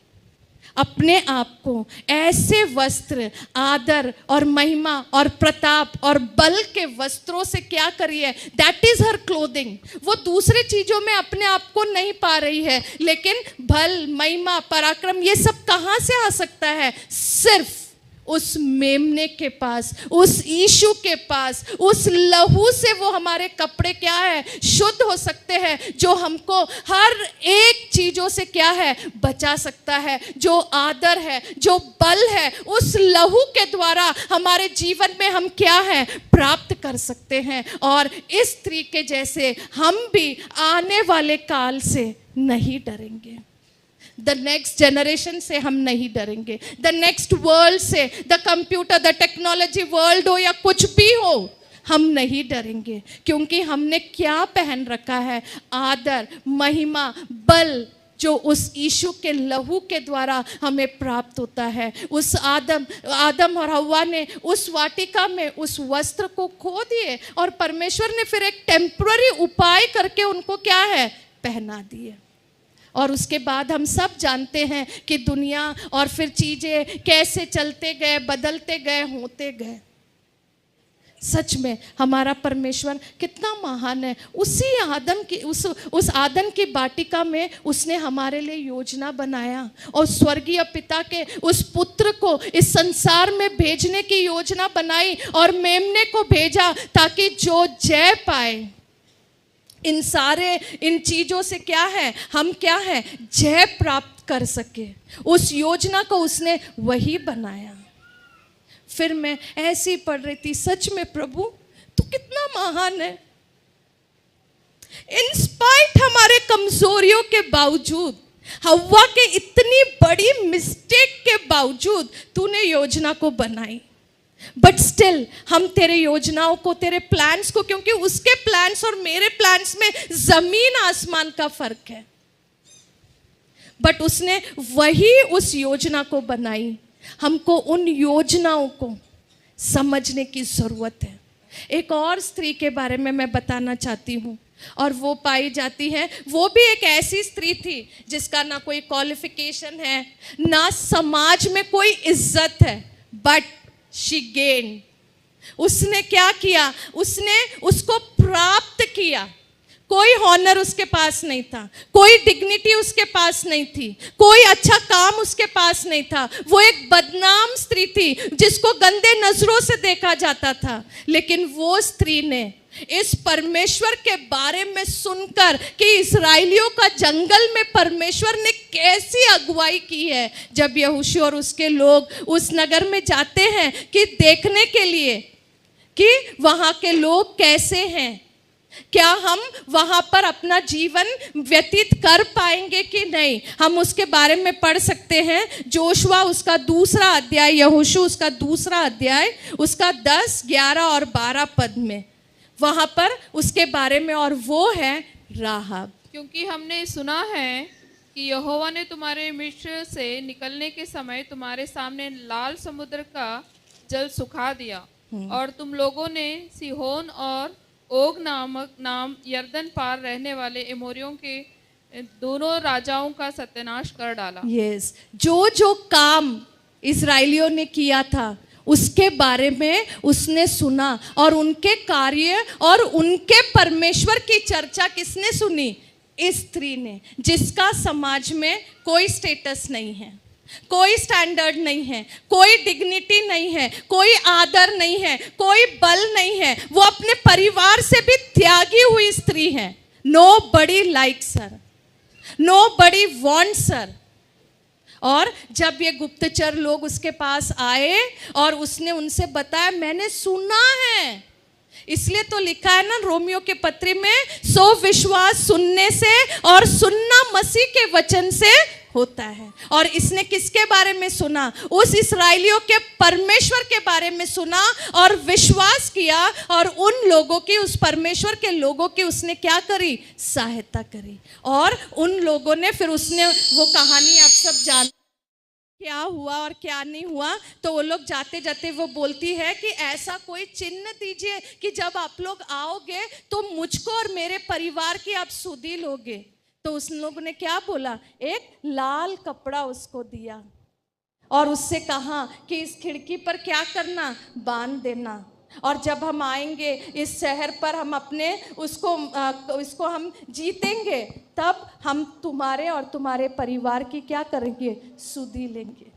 अपने आप को ऐसे वस्त्र, आदर और महिमा और प्रताप और बल के वस्त्रों से क्या करी है, दैट इज हर क्लोथिंग। वो दूसरे चीजों में अपने आप को नहीं पा रही है, लेकिन बल, महिमा, पराक्रम ये सब कहाँ से आ सकता है? सिर्फ उस मेमने के पास, उस यीशु के पास, उस लहू से वो हमारे कपड़े क्या है, शुद्ध हो सकते हैं, जो हमको हर एक चीजों से क्या है, बचा सकता है। जो आदर है, जो बल है, उस लहू के द्वारा हमारे जीवन में हम क्या है, प्राप्त कर सकते हैं। और इस स्त्री के जैसे हम भी आने वाले काल से नहीं डरेंगे। द नेक्स्ट जनरेशन से हम नहीं डरेंगे, द नेक्स्ट वर्ल्ड से, the computer, the technology world हो या कुछ भी हो, हम नहीं डरेंगे। क्योंकि हमने क्या पहन रखा है, आदर, महिमा, बल, जो उस यीशु के लहू के द्वारा हमें प्राप्त होता है। उस आदम और हव्वा ने उस वाटिका में उस वस्त्र को खो दिए और परमेश्वर ने फिर एक टेम्पररी उपाय करके उनको क्या है, पहना दिए। और उसके बाद हम सब जानते हैं कि दुनिया और फिर चीज़ें कैसे चलते गए, बदलते गए, होते गए। सच में हमारा परमेश्वर कितना महान है। उसी आदम की उस आदम की वाटिका में उसने हमारे लिए योजना बनाया और स्वर्गीय पिता के उस पुत्र को इस संसार में भेजने की योजना बनाई और मेमने को भेजा ताकि जो जय पाए, इन चीजों से क्या है, हम क्या है, जय प्राप्त कर सके। उस योजना को उसने वही बनाया। फिर मैं ऐसे ही पढ़ रही थी, सच में प्रभु तू कितना महान है। इंस्पाइट हमारे कमजोरियों के बावजूद, हव्वा के इतनी बड़ी मिस्टेक के बावजूद तूने योजना को बनाई। बट स्टिल हम तेरे योजनाओं को, तेरे प्लान्स को, क्योंकि उसके प्लान्स और मेरे प्लान्स में जमीन आसमान का फर्क है, बट उसने वही उस योजना को बनाई। हमको उन योजनाओं को समझने की जरूरत है। एक और स्त्री के बारे में मैं बताना चाहती हूँ, और वो पाई जाती है, वो भी एक ऐसी स्त्री थी जिसका ना कोई क्वालिफिकेशन है, ना समाज में कोई इज्जत है, बट शी गेन। उसने क्या किया, उसने उसको प्राप्त किया। कोई हॉनर उसके पास नहीं था, कोई डिग्निटी उसके पास नहीं थी, कोई अच्छा काम उसके पास नहीं था। वो एक बदनाम स्त्री थी जिसको गंदे नजरों से देखा जाता था। लेकिन वो स्त्री ने इस परमेश्वर के बारे में सुनकर कि इस्राएलियों का जंगल में परमेश्वर ने कैसी अगुवाई की है, जब यहोशू और उसके लोग उस नगर में जाते हैं कि देखने के लिए कि वहाँ के लोग कैसे हैं, क्या हम वहाँ पर अपना जीवन व्यतीत कर पाएंगे कि नहीं, हम उसके बारे में पढ़ सकते हैं। जोशुआ उसका 2 अध्याय, यहोशू उसका 2 अध्याय, उसका 10, 11 और 12 पद में वहाँ पर उसके बारे में, और वो है राहाब। क्योंकि हमने सुना है कि यहोवा ने तुम्हारे मिस्र से निकलने के समय तुम्हारे सामने लाल समुद्र का जल सुखा दिया, और तुम लोगों ने सिहोन और ओग नाम यरदन पार रहने एमोरियों के दोनों राजाओं का सत्यानाश कर डाला। यस, जो काम इस्राएलियों ने किया था उसके बारे में उसने सुना, और उनके कार्य और उनके परमेश्वर की चर्चा किसने सुनी? इस स्त्री ने, जिसका समाज में कोई स्टेटस नहीं है, कोई स्टैंडर्ड नहीं है, कोई डिग्निटी नहीं है, कोई आदर नहीं है, कोई बल नहीं है। वो अपने परिवार से भी त्यागी हुई स्त्री है। Nobody likes her, nobody wants her। और जब ये गुप्तचर लोग उसके पास आए और उसने उनसे बताया, मैंने सुना है, इसलिए तो लिखा है ना रोमियो के पत्री में, सो विश्वास सुनने से और सुनना मसीह के वचन से होता है। और इसने किसके बारे में सुना? उस इस्राएलियों के परमेश्वर के बारे में सुना और विश्वास किया, और उन लोगों की, उस परमेश्वर के लोगों की उसने क्या करी? सहायता करी। और उन लोगों ने फिर उसने वो कहानी आप सब जान क्या हुआ और क्या नहीं हुआ। तो वो लोग जाते जाते वो बोलती है कि ऐसा कोई चिन्ह दीजिए कि जब आप लोग आओगे तो मुझको और मेरे परिवार की आप सुधि लोगे। तो उस लोगों ने क्या बोला? एक लाल कपड़ा उसको दिया और उससे कहा कि इस खिड़की पर क्या करना? बांध देना, और जब हम आएंगे इस शहर पर, हम अपने इसको हम जीतेंगे, तब हम तुम्हारे और तुम्हारे परिवार की क्या करेंगे? सुधि लेंगे।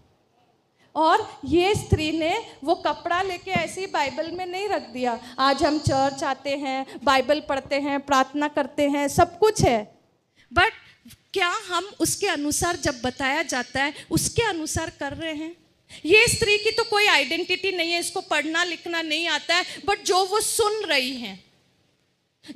और ये स्त्री ने वो कपड़ा लेके ऐसे ही बाइबल में नहीं रख दिया। आज हम चर्च आते हैं, बाइबल पढ़ते हैं, प्रार्थना करते हैं, सब कुछ है, बट क्या हम उसके अनुसार जब बताया जाता है उसके अनुसार कर रहे हैं? ये स्त्री की तो कोई आइडेंटिटी नहीं है, इसको पढ़ना लिखना नहीं आता है, बट जो वो सुन रही हैं,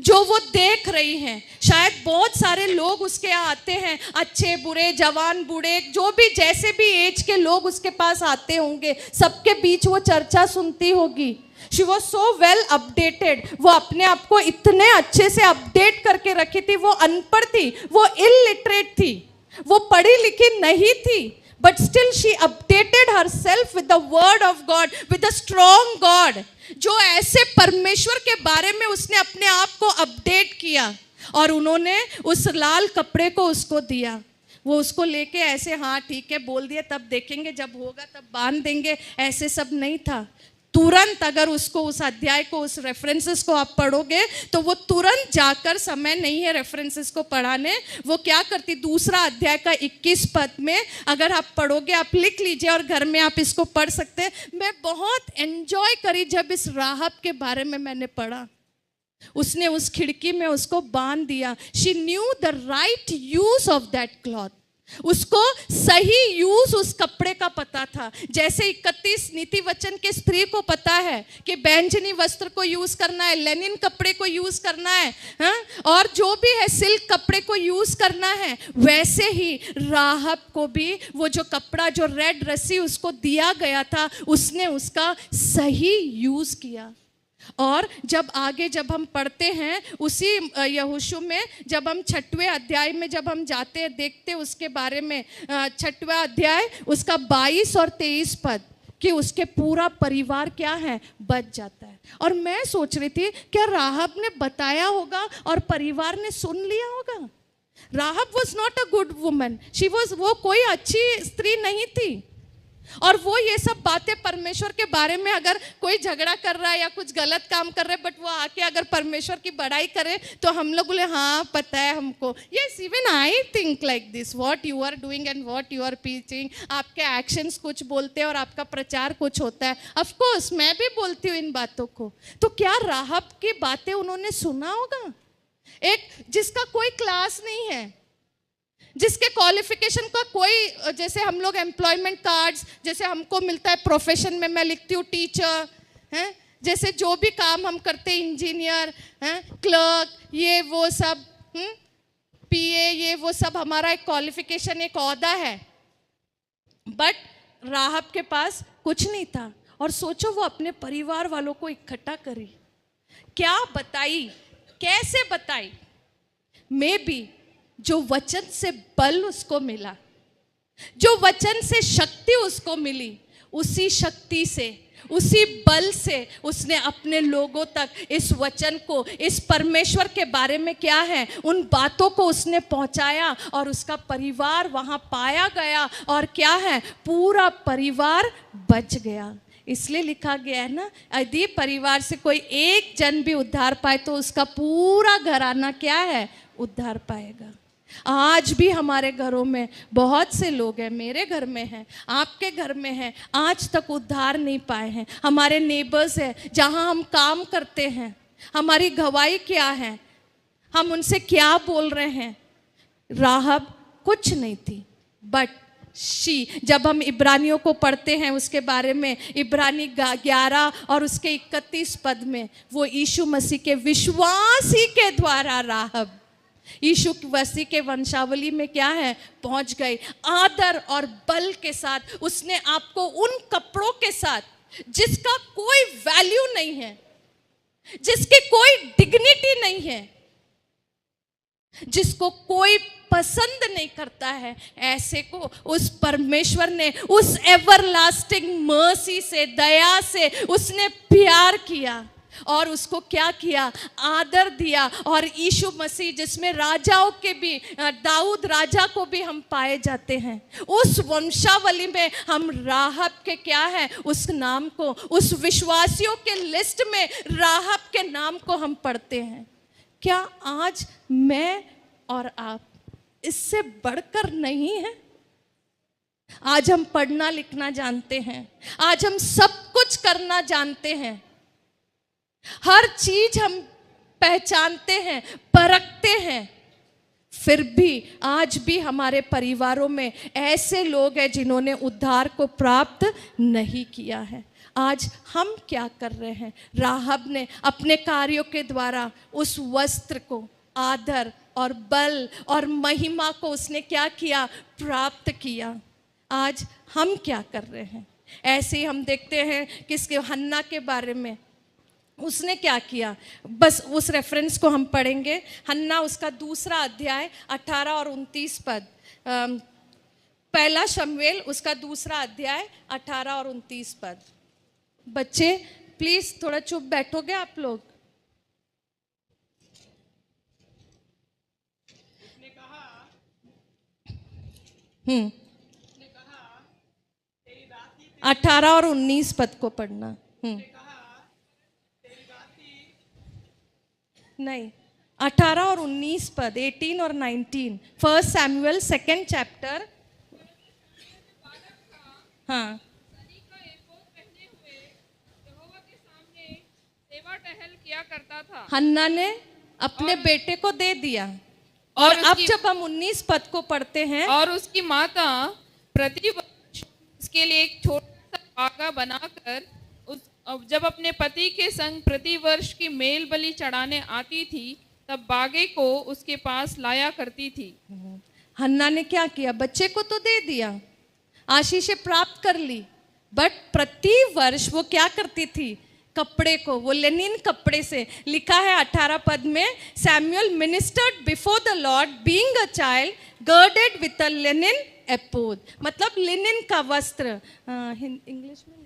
जो वो देख रही हैं, शायद बहुत सारे लोग उसके यहाँ आते हैं, अच्छे बुरे, जवान बूढ़े, जो भी जैसे भी एज के लोग उसके पास आते होंगे, सबके बीच वो चर्चा सुनती होगी। She was so well updated, वो अपने आप को इतने अच्छे से अपडेट करके रखी थी। वो अनपढ़ थी, वो इलिटरेट थी, वो पढ़ी लिखी नहीं थी, but still she updated herself with the word of God, with the strong God. जो ऐसे परमेश्वर के बारे में उसने अपने आप को अपडेट किया, और उन्होंने उस लाल कपड़े को उसको दिया। वो उसको लेके ऐसे हाँ ठीक है बोल दिया, तब देखेंगे जब होगा तब बांध देंगे, ऐसे सब नहीं था। तुरंत अगर उसको, उस अध्याय को, उस रेफरेंसेस को आप पढ़ोगे तो वो तुरंत जाकर, समय नहीं है रेफरेंसेस को पढ़ाने, वो क्या करती, दूसरा अध्याय का 21 पद में अगर आप पढ़ोगे, आप लिख लीजिए और घर में आप इसको पढ़ सकते हैं। मैं बहुत एंजॉय करी जब इस राहब के बारे में मैंने पढ़ा। उसने उस खिड़की में उसको बांध दिया। She knew the right use of that cloth, उसको सही यूज उस कपड़े का पता था। जैसे 31 नीति वचन के स्त्री को पता है कि बैंजनी वस्त्र को यूज करना है, लेनिन कपड़े को यूज करना है, हाँ? और जो भी है सिल्क कपड़े को यूज करना है, वैसे ही राहब को भी वो जो कपड़ा, जो रेड रस्सी उसको दिया गया था, उसने उसका सही यूज किया। और जब आगे जब हम पढ़ते हैं उसी यहोशू में, जब हम 6वें अध्याय में जब हम जाते हैं, देखते उसके बारे में, 6वां अध्याय उसका 22 और 23 पद, कि उसके पूरा परिवार क्या है, बच जाता है। और मैं सोच रही थी क्या राहब ने बताया होगा और परिवार ने सुन लिया होगा? Rahab was not a good woman, she was, वो कोई अच्छी स्त्री नहीं थी। और वो ये सब बातें परमेश्वर के बारे में, अगर कोई झगड़ा कर रहा है या कुछ गलत काम कर रहा है, बट वो आके अगर परमेश्वर की बड़ाई करे तो हम लोग बोले हाँ पता है हमको। Yes, even I think like this, what you are doing and what you are preaching, आपके एक्शंस कुछ बोलते हैं और आपका प्रचार कुछ होता है। ऑफ कोर्स मैं भी बोलती हूँ इन बातों को। तो क्या राहब की बातें उन्होंने सुना होगा? एक जिसका कोई क्लास नहीं है, जिसके क्वालिफिकेशन का कोई, जैसे हम लोग एम्प्लॉयमेंट कार्ड्स जैसे हमको मिलता है प्रोफेशन में, मैं लिखती हूँ टीचर, हैं, जैसे जो भी काम हम करते हैं, इंजीनियर, हैं, क्लर्क, ये वो सब, पीए, ये वो सब हमारा एक क्वालिफिकेशन, एक ओहदा है। बट राहब के पास कुछ नहीं था। और सोचो वो अपने परिवार वालों को इकट्ठा करी, क्या बताई, कैसे बताई? मे बी जो वचन से बल उसको मिला, जो वचन से शक्ति उसको मिली, उसी शक्ति से, उसी बल से उसने अपने लोगों तक इस वचन को, इस परमेश्वर के बारे में क्या है, उन बातों को उसने पहुंचाया। और उसका परिवार वहां पाया गया, और क्या है, पूरा परिवार बच गया। इसलिए लिखा गया है ना, यदि परिवार से कोई एक जन भी उद्धार पाए तो उसका पूरा घराना क्या है, उद्धार पाएगा। आज भी हमारे घरों में बहुत से लोग हैं, मेरे घर में हैं, आपके घर में हैं, आज तक उद्धार नहीं पाए हैं। हमारे नेबर्स हैं, जहां हम काम करते हैं, हमारी गवाही क्या है, हम उनसे क्या बोल रहे हैं। राहब कुछ नहीं थी, बट जब हम इब्रानियों को पढ़ते हैं उसके बारे में, इब्रानी 11 और उसके 31 पद में, वो यीशु मसीह के विश्वास ही के द्वारा राहब यीशु मसीह के वंशावली में क्या है, पहुंच गई। आदर और बल के साथ उसने आपको उन कपड़ों के साथ, जिसका कोई वैल्यू नहीं है, जिसकी कोई डिग्निटी नहीं है, जिसको कोई पसंद नहीं करता है, ऐसे को उस परमेश्वर ने उस एवरलास्टिंग मर्सी से, दया से उसने प्यार किया और उसको क्या किया, आदर दिया। और यीशु मसीह जिसमें राजाओं के भी, दाऊद राजा को भी हम पाए जाते हैं, उस वंशावली में हम राहब के क्या है, उस नाम को, उस विश्वासियों के लिस्ट में राहब के नाम को हम पढ़ते हैं। क्या आज मैं और आप इससे बढ़कर नहीं है? आज हम पढ़ना लिखना जानते हैं, आज हम सब कुछ करना जानते हैं, हर चीज हम पहचानते हैं, परखते हैं, फिर भी आज भी हमारे परिवारों में ऐसे लोग हैं जिन्होंने उद्धार को प्राप्त नहीं किया है। आज हम क्या कर रहे हैं? राहब ने अपने कार्यों के द्वारा उस वस्त्र को, आदर और बल और महिमा को उसने क्या किया? प्राप्त किया। आज हम क्या कर रहे हैं? ऐसे ही हम देखते हैं कि इसके हन्ना के बारे में उसने क्या किया, बस उस रेफरेंस को हम पढ़ेंगे। हन्ना उसका 2 अध्याय 18 और 29 पद, पहला शमूएल उसका 2 अध्याय 18 और 29 पद। बच्चे प्लीज थोड़ा चुप बैठोगे आप लोग? उसने कहा 18 और 19 पद को पढ़ना। नहीं, 18 और 19 पद, 18 और 19, 1 सैमुअल 2 चैप्टर। हाँ, सेवा टहल किया करता था। हन्ना ने अपने बेटे को दे दिया। और और अब उसकी- जब हम 19 पद को पढ़ते हैं, और उसकी माता प्रति वर्ष उसके लिए एक छोटा सा बागा बनाकर जब अपने पति के संग प्रति वर्ष की मेल बलि चढ़ाने आती थी तब बागे को उसके पास लाया करती थी। हन्ना ने क्या किया? बच्चे को तो दे दिया, आशीषें प्राप्त कर ली, बट प्रति वर्ष वो क्या करती थी? कपड़े को, वो लिनन कपड़े से, लिखा है 18 पद में, Samuel ministered before the Lord being a child girded with a linen ephod, मतलब लिनन का वस्त्र। इंग्लिश में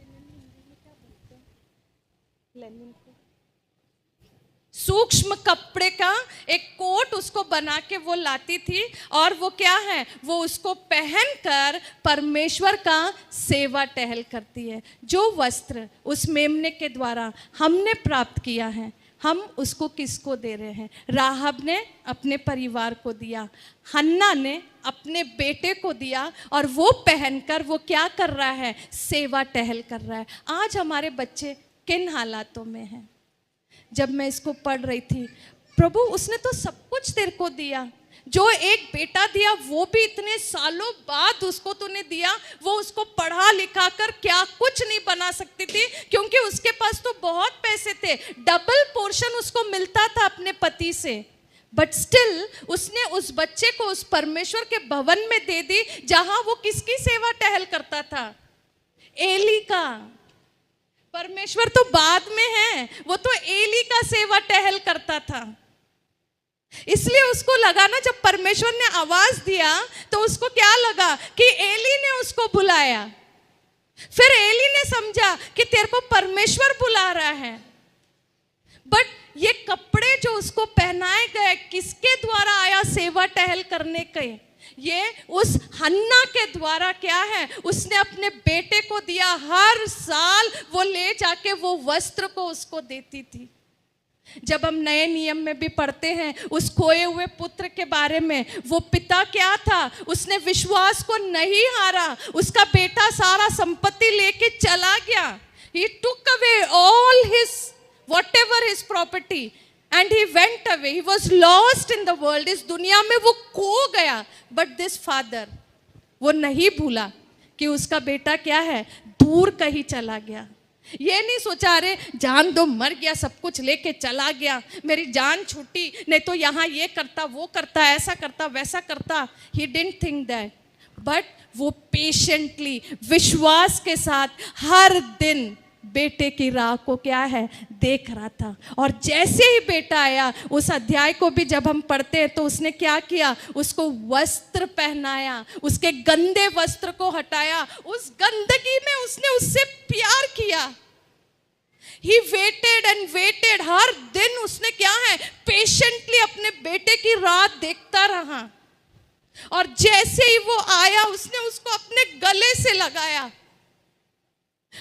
सूक्ष्म कपड़े का एक कोट उसको बना के वो लाती थी, और वो क्या है? वो उसको पहनकर परमेश्वर का सेवा टहल करती है। जो वस्त्र उस मेमने के द्वारा हमने प्राप्त किया है, हम उसको किसको दे रहे हैं? राहब ने अपने परिवार को दिया, हन्ना ने अपने बेटे को दिया, और वो पहनकर वो क्या कर रहा है? सेवा टहल कर रहा है। आज हमारे बच्चे किन हालातों में हैं? जब मैं इसको पढ़ रही थी, प्रभु उसने तो सब कुछ तेरे को दिया, जो एक बेटा दिया वो भी इतने सालों बाद उसको तूने दिया, वो उसको पढ़ा लिखा कर क्या कुछ नहीं बना सकती थी, क्योंकि उसके पास तो बहुत पैसे थे, डबल पोर्शन उसको मिलता था अपने पति से, बट स्टिल उसने उस बच्चे को उस परमेश्वर के भवन में दे दी, जहां वो किसकी सेवा टहल करता था? एली का। परमेश्वर तो बाद में है, वो तो एली का सेवा टहल करता था। इसलिए उसको लगा ना, जब परमेश्वर ने आवाज दिया तो उसको क्या लगा कि एली ने उसको बुलाया। फिर एली ने समझा कि तेरे को परमेश्वर बुला रहा है, बट ये कपड़े जो उसको पहनाए गए किसके द्वारा आया? सेवा टहल करने के, ये उस हन्ना के द्वारा क्या है? उसने अपने बेटे को दिया, हर साल वो ले जाके वो वस्त्र को उसको देती थी। जब हम नए नियम में भी पढ़ते हैं उस खोए हुए पुत्र के बारे में, वो पिता क्या था? उसने विश्वास को नहीं हारा, उसका बेटा सारा संपत्ति लेके चला गया। He took away all his whatever his property and he went away. He was lost in the world. इस दुनिया में वो खो गया, but this father वो नहीं भूला कि उसका बेटा क्या है? दूर कहीं चला गया। ये नहीं सोचा अरे जान दो, मर गया, सब कुछ लेके चला गया, मेरी जान छूटी, नहीं तो यहाँ ये करता, वो करता, ऐसा करता, वैसा करता। He didn't think that, but वो पेशेंटली विश्वास के साथ हर दिन बेटे की राह को क्या है? देख रहा था। और जैसे ही बेटा आया, उस अध्याय को भी जब हम पढ़ते हैं तो उसने क्या किया? उसको वस्त्र पहनाया, उसके गंदे वस्त्र को हटाया, उस गंदगी में उसने उससे प्यार किया। He waited and waited, हर दिन उसने क्या है? पेशेंटली अपने बेटे की राह देखता रहा, और जैसे ही वो आया उसने उसको अपने गले से लगाया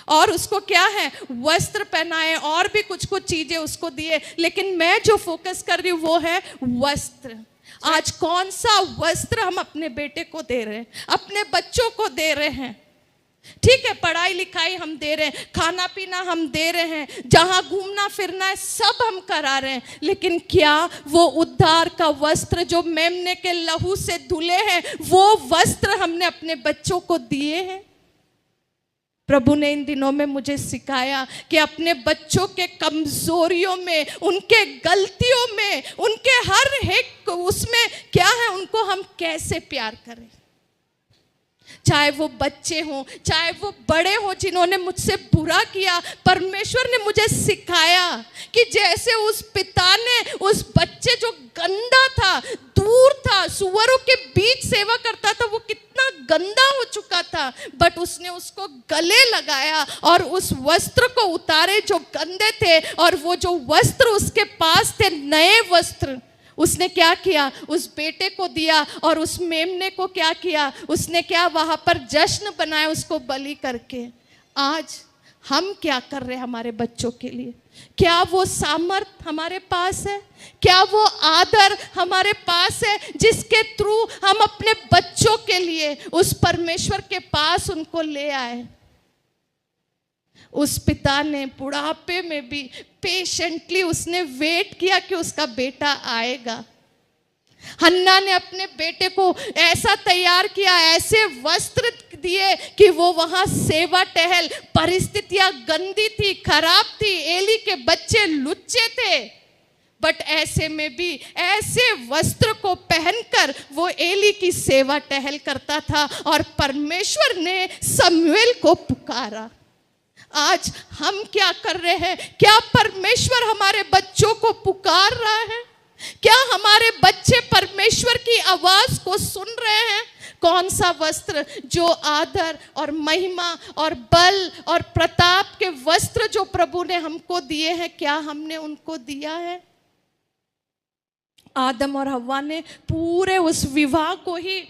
और उसको क्या है? वस्त्र पहनाए, और भी कुछ कुछ चीजें उसको दिए, लेकिन मैं जो फोकस कर रही हूं वो है वस्त्र। आज कौन सा वस्त्र हम अपने बेटे को दे रहे हैं, अपने बच्चों को दे रहे हैं। ठीक है, पढ़ाई लिखाई हम दे रहे हैं, खाना पीना हम दे रहे हैं, जहां घूमना फिरना है सब हम करा रहे हैं, लेकिन क्या वो उद्धार का वस्त्र जो मेमने के लहू से धुले हैं, वो वस्त्र हमने अपने बच्चों को दिए हैं? प्रभु ने इन दिनों में मुझे सिखाया कि अपने बच्चों के कमजोरियों में, उनके गलतियों में, उनके हर एक उसमें क्या है, उनको हम कैसे प्यार करें। चाहे वो बच्चे हों, चाहे वो बड़े हों जिन्होंने मुझसे बुरा किया, परमेश्वर ने मुझे सिखाया कि जैसे उस पिता ने उस बच्चे जो गंदा था, दूर था, सुअरों के बीच सेवा करता था, वो कितना गंदा हो चुका था, बट उसने उसको गले लगाया और उस वस्त्र को उतारे जो गंदे थे, और वो जो वस्त्र उसके पास थे, नए वस्त्र, उसने क्या किया, उस बेटे को दिया। और उस मेमने को क्या किया, उसने क्या वहां पर जश्न बनाया उसको बलि करके। आज हम क्या कर रहे हैं हमारे बच्चों के लिए? क्या वो सामर्थ हमारे पास है? क्या वो आदर हमारे पास है जिसके थ्रू हम अपने बच्चों के लिए उस परमेश्वर के पास उनको ले आए? उस पिता ने बुढ़ापे में भी पेशेंटली उसने वेट किया कि उसका बेटा आएगा। हन्ना ने अपने बेटे को ऐसा तैयार किया, ऐसे वस्त्र दिए कि वो वहां सेवा टहल, परिस्थितियां गंदी थी, खराब थी, एली के बच्चे लुच्चे थे, बट ऐसे में भी ऐसे वस्त्र को पहनकर वो एली की सेवा टहल करता था। और परमेश्वर ने शमूएल को पुकारा। आज हम क्या कर रहे हैं? क्या परमेश्वर हमारे बच्चों को पुकार रहा है? क्या हमारे बच्चे परमेश्वर की आवाज को सुन रहे हैं? कौन सा वस्त्र जो आदर और महिमा और बल और प्रताप के वस्त्र जो प्रभु ने हमको दिए हैं, क्या हमने उनको दिया है? आदम और हव्वा ने पूरे उस विवाह को ही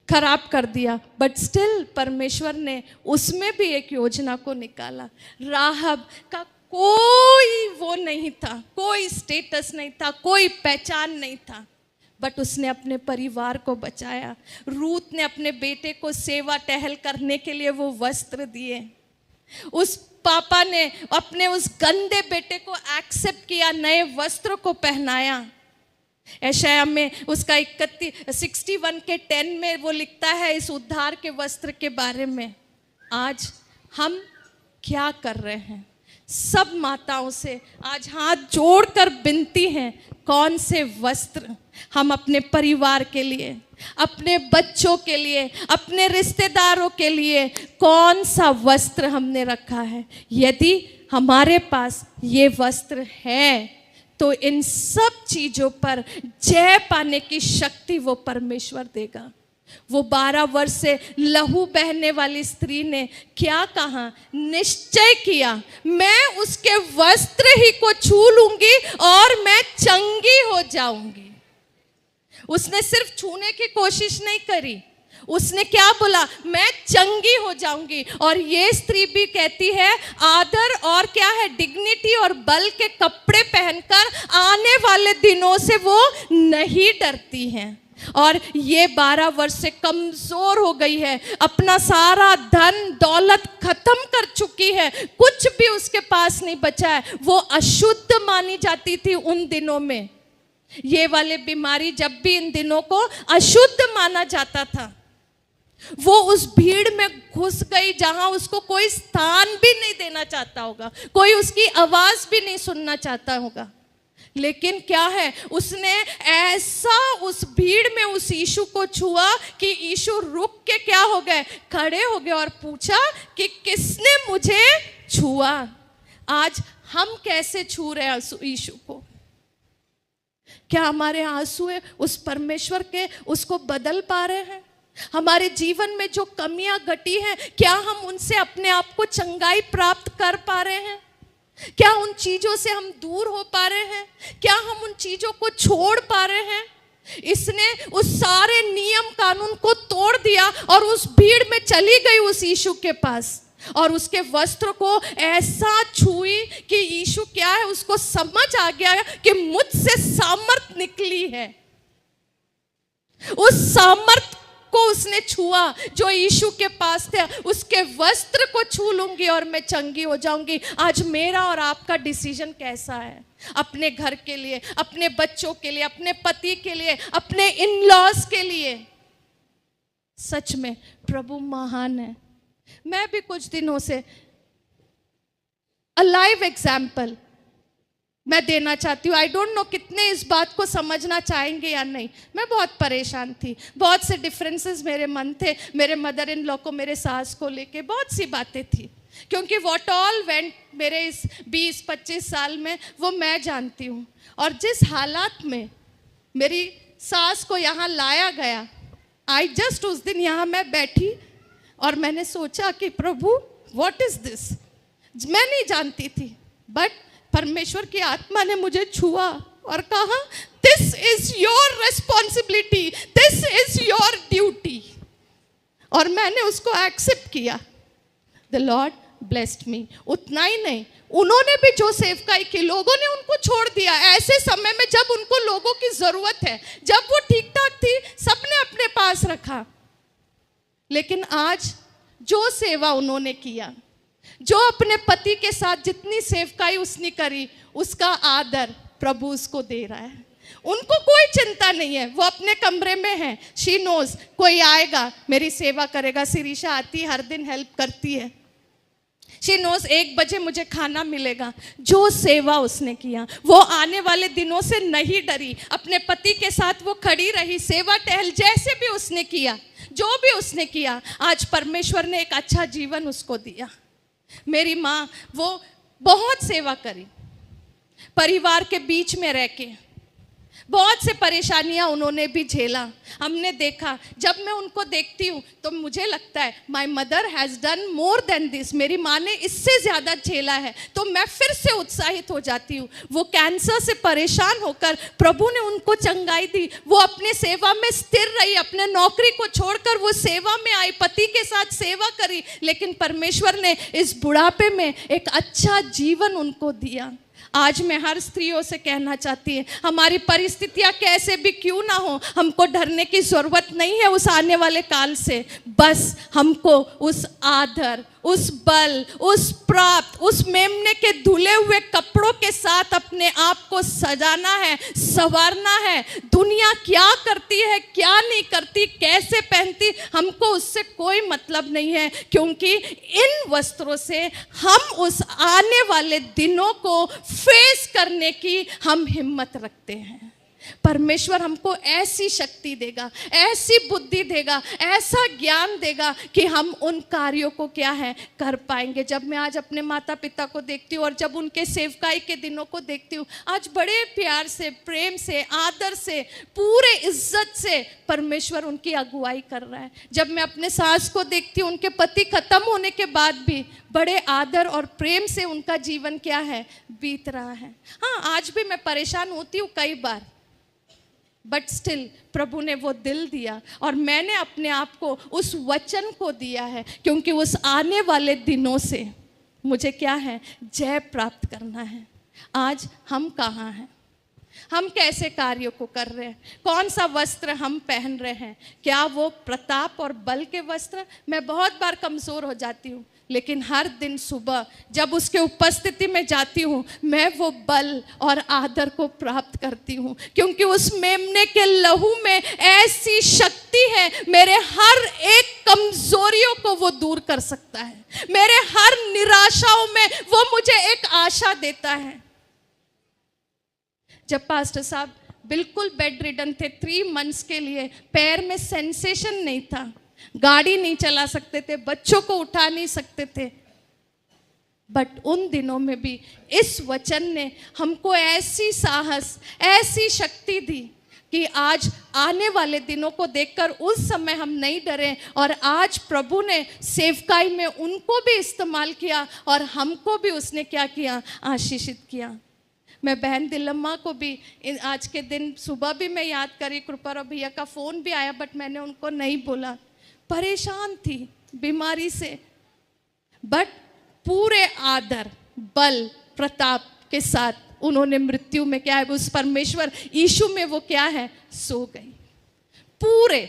खराब कर दिया, बट स्टिल परमेश्वर ने उसमें भी एक योजना को निकाला। राहब का कोई वो नहीं था, कोई स्टेटस नहीं था, कोई पहचान नहीं था, बट उसने अपने परिवार को बचाया। रूत ने अपने बेटे को सेवा टहल करने के लिए वो वस्त्र दिए। उस पापा ने अपने उस गंदे बेटे को एक्सेप्ट किया, नए वस्त्र को पहनाया। यशायाह में उसका 61 के 10 में वो लिखता है इस उद्धार के वस्त्र के बारे में। आज हम क्या कर रहे हैं? सब माताओं से आज हाथ जोड़कर विनती है, कौन से वस्त्र हम अपने परिवार के लिए, अपने बच्चों के लिए, अपने रिश्तेदारों के लिए, कौन सा वस्त्र हमने रखा है? यदि हमारे पास ये वस्त्र है तो इन सब चीजों पर जय पाने की शक्ति वो परमेश्वर देगा। वो 12 वर्ष से लहू बहने वाली स्त्री ने क्या कहा? निश्चय किया, मैं उसके वस्त्र ही को छू लूंगी और मैं चंगी हो जाऊंगी। उसने सिर्फ छूने की कोशिश नहीं करी, उसने क्या बोला? मैं चंगी हो जाऊंगी। और ये स्त्री भी कहती है आदर और क्या है, डिग्निटी और बल के कपड़े पहनकर आने वाले दिनों से वो नहीं डरती हैं। और ये 12 वर्ष से कमजोर हो गई है, अपना सारा धन दौलत खत्म कर चुकी है, कुछ भी उसके पास नहीं बचा है। वो अशुद्ध मानी जाती थी उन दिनों में। ये वाले बीमारी जब भी इन दिनों को अशुद्ध माना जाता था, वो उस भीड़ में घुस गई जहां उसको कोई स्थान भी नहीं देना चाहता होगा, कोई उसकी आवाज भी नहीं सुनना चाहता होगा। लेकिन क्या है, उसने ऐसा उस भीड़ में उस यीशु को छुआ कि यीशु रुक के क्या हो गए, खड़े हो गए और पूछा कि किसने मुझे छुआ। आज हम कैसे छू रहे हैं यीशु को? क्या हमारे आंसू उस परमेश्वर के उसको बदल पा रहे हैं? हमारे जीवन में जो कमियां घटी हैं, क्या हम उनसे अपने आप को चंगाई प्राप्त कर पा रहे हैं? क्या उन चीजों से हम दूर हो पा रहे हैं? क्या हम उन चीजों को छोड़ पा रहे हैं? इसने उस सारे नियम कानून को तोड़ दिया और उस भीड़ में चली गई उस यीशु के पास और उसके वस्त्र को ऐसा छुई कि यीशु क्या है, उसको समझ आ गया कि मुझसे सामर्थ निकली है। उस सामर्थ को उसने छुआ जो यीशु के पास थे, उसके वस्त्र को छू लूंगी और मैं चंगी हो जाऊंगी। आज मेरा और आपका डिसीजन कैसा है? अपने घर के लिए, अपने बच्चों के लिए, अपने पति के लिए, अपने इन लॉज के लिए। सच में प्रभु महान है। मैं भी कुछ दिनों से लाइव एग्जाम्पल मैं देना चाहती हूँ। आई डोंट नो कितने इस बात को समझना चाहेंगे या नहीं। मैं बहुत परेशान थी, बहुत से डिफरेंसेस मेरे मन थे, मेरे मदर इन लॉ को, मेरे सास को लेके बहुत सी बातें थी, क्योंकि व्हाट ऑल वेंट मेरे इस 20-25 साल में वो मैं जानती हूँ। और जिस हालात में मेरी सास को यहाँ लाया गया, आई जस्ट उस दिन यहाँ मैं बैठी और मैंने सोचा कि प्रभु व्हाट इज दिस। मैं नहीं जानती थी, बट परमेश्वर की आत्मा ने मुझे छुआ और कहा this is your responsibility, this is your duty. और मैंने उसको एक्सेप्ट किया। The Lord blessed me. उतना ही नहीं, उन्होंने भी जो सेवकाई की, लोगों ने उनको छोड़ दिया ऐसे समय में जब उनको लोगों की जरूरत है, जब वो ठीक ठाक थी, सबने अपने पास रखा। लेकिन आज जो सेवा उन्होंने किया, जो अपने पति के साथ जितनी सेवकाई उसने करी, उसका आदर प्रभु उसको दे रहा है। उनको कोई चिंता नहीं है, वो अपने कमरे में है। शी नोज कोई आएगा मेरी सेवा करेगा। शिरीषा आती है, हर दिन हेल्प करती है। शी नोज 1 बजे मुझे खाना मिलेगा। जो सेवा उसने किया, वो आने वाले दिनों से नहीं डरी, अपने पति के साथ वो खड़ी रही। सेवा टहल जैसे भी उसने किया, जो भी उसने किया, आज परमेश्वर ने एक अच्छा जीवन उसको दिया। मेरी माँ, वो बहुत सेवा करी, परिवार के बीच में रह के बहुत से परेशानियां उन्होंने भी झेला। हमने देखा, जब मैं उनको देखती हूँ तो मुझे लगता है my mother has done more than this, मेरी माँ ने इससे ज़्यादा झेला है। तो मैं फिर से उत्साहित हो जाती हूँ। वो कैंसर से परेशान होकर प्रभु ने उनको चंगाई दी, वो अपने सेवा में स्थिर रही, अपने नौकरी को छोड़कर वो सेवा में आई, पति के साथ सेवा करी। लेकिन परमेश्वर ने इस बुढ़ापे में एक अच्छा जीवन उनको दिया। आज मैं हर स्त्रियों से कहना चाहती हूँ, हमारी परिस्थितियाँ कैसे भी क्यों ना हो, हमको डरने की ज़रूरत नहीं है उस आने वाले काल से। बस हमको उस आदर, उस बल, उस प्राप्त, उस मेमने के धुले हुए कपड़ों के साथ अपने आप को सजाना है, संवारना है। दुनिया क्या करती है, क्या नहीं करती, कैसे पहनती, हमको उससे कोई मतलब नहीं है, क्योंकि इन वस्त्रों से हम उस आने वाले दिनों को फेस करने की हम हिम्मत रखते हैं। परमेश्वर हमको ऐसी शक्ति देगा, ऐसी बुद्धि देगा, ऐसा ज्ञान देगा कि हम उन कार्यों को क्या है कर पाएंगे। जब मैं आज अपने माता पिता को देखती हूँ और जब उनके सेवकाई के दिनों को देखती हूँ, आज बड़े प्यार से, प्रेम से, आदर से, पूरे इज्जत से परमेश्वर उनकी अगुवाई कर रहा है। जब मैं अपने सास को देखती हूँ, उनके पति खत्म होने के बाद भी बड़े आदर और प्रेम से उनका जीवन क्या है बीत रहा है। हाँ, आज भी मैं परेशान होती हूँ कई बार, बट स्टिल प्रभु ने वो दिल दिया और मैंने अपने आप को उस वचन को दिया है, क्योंकि उस आने वाले दिनों से मुझे क्या है जय प्राप्त करना है। आज हम कहाँ हैं, हम कैसे कार्यों को कर रहे हैं, कौन सा वस्त्र हम पहन रहे हैं, क्या वो प्रताप और बल के वस्त्र। मैं बहुत बार कमज़ोर हो जाती हूँ, लेकिन हर दिन सुबह जब उसके उपस्थिति में जाती हूँ, मैं वो बल और आदर को प्राप्त करती हूँ, क्योंकि उस मेमने के लहू में ऐसी शक्ति है, मेरे हर एक कमजोरियों को वो दूर कर सकता है, मेरे हर निराशाओं में वो मुझे एक आशा देता है। जब पास्टर साहब बिल्कुल बेड रिडन थे 3 मंथ्स के लिए, पैर में सेंसेशन नहीं था, गाड़ी नहीं चला सकते थे, बच्चों को उठा नहीं सकते थे, बट उन दिनों में भी इस वचन ने हमको ऐसी साहस, ऐसी शक्ति दी कि आज आने वाले दिनों को देखकर उस समय हम नहीं डरे। और आज प्रभु ने सेवकाई में उनको भी इस्तेमाल किया और हमको भी उसने क्या किया, आशीषित किया। मैं बहन दिलम्मा को भी आज के दिन सुबह भी मैं याद करी, कृपा भैया का फ़ोन भी आया, बट मैंने उनको नहीं बोला, परेशान थी बीमारी से, बट पूरे आदर, बल, प्रताप के साथ उन्होंने मृत्यु में क्या है, उस परमेश्वर यीशु में वो क्या है सो गई। पूरे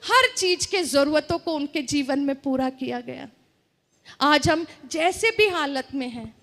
हर चीज के जरूरतों को उनके जीवन में पूरा किया गया। आज हम जैसे भी हालत में हैं,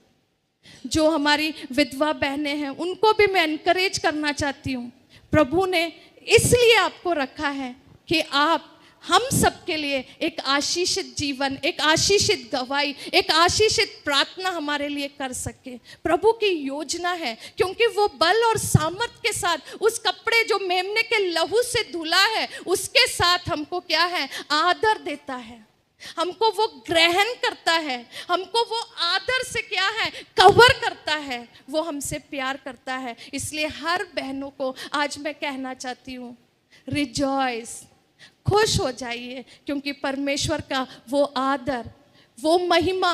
जो हमारी विधवा बहनें हैं उनको भी मैं एनकरेज करना चाहती हूँ। प्रभु ने इसलिए आपको रखा है कि आप हम सबके लिए एक आशीषित जीवन, एक आशीषित गवाही, एक आशीषित प्रार्थना हमारे लिए कर सके। प्रभु की योजना है, क्योंकि वो बल और सामर्थ के साथ उस कपड़े जो मेमने के लहू से धुला है उसके साथ हमको क्या है, आदर देता है, हमको वो ग्रहण करता है, हमको वो आदर से क्या है, कवर करता है, वो हमसे प्यार करता है। इसलिए हर बहनों को आज मैं कहना चाहती हूँ, रिजॉइस, खुश हो जाइए, क्योंकि परमेश्वर का वो आदर, वो महिमा,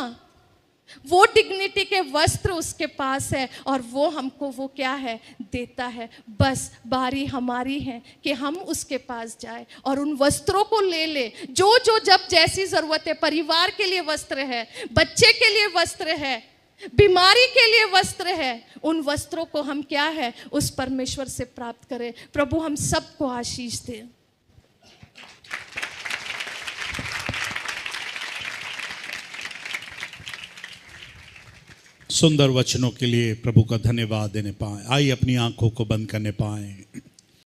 वो डिग्निटी के वस्त्र उसके पास है और वो हमको वो क्या है, देता है। बस बारी हमारी है कि हम उसके पास जाए और उन वस्त्रों को ले ले, जो जो जब जैसी जरूरत है। परिवार के लिए वस्त्र है, बच्चे के लिए वस्त्र है, बीमारी के लिए वस्त्र है, उन वस्त्रों को हम क्या है, उस परमेश्वर से प्राप्त करें। प्रभु हम सबको आशीष दे। सुंदर वचनों के लिए प्रभु का धन्यवाद देने पाए। आइए अपनी आंखों को बंद करने पाए।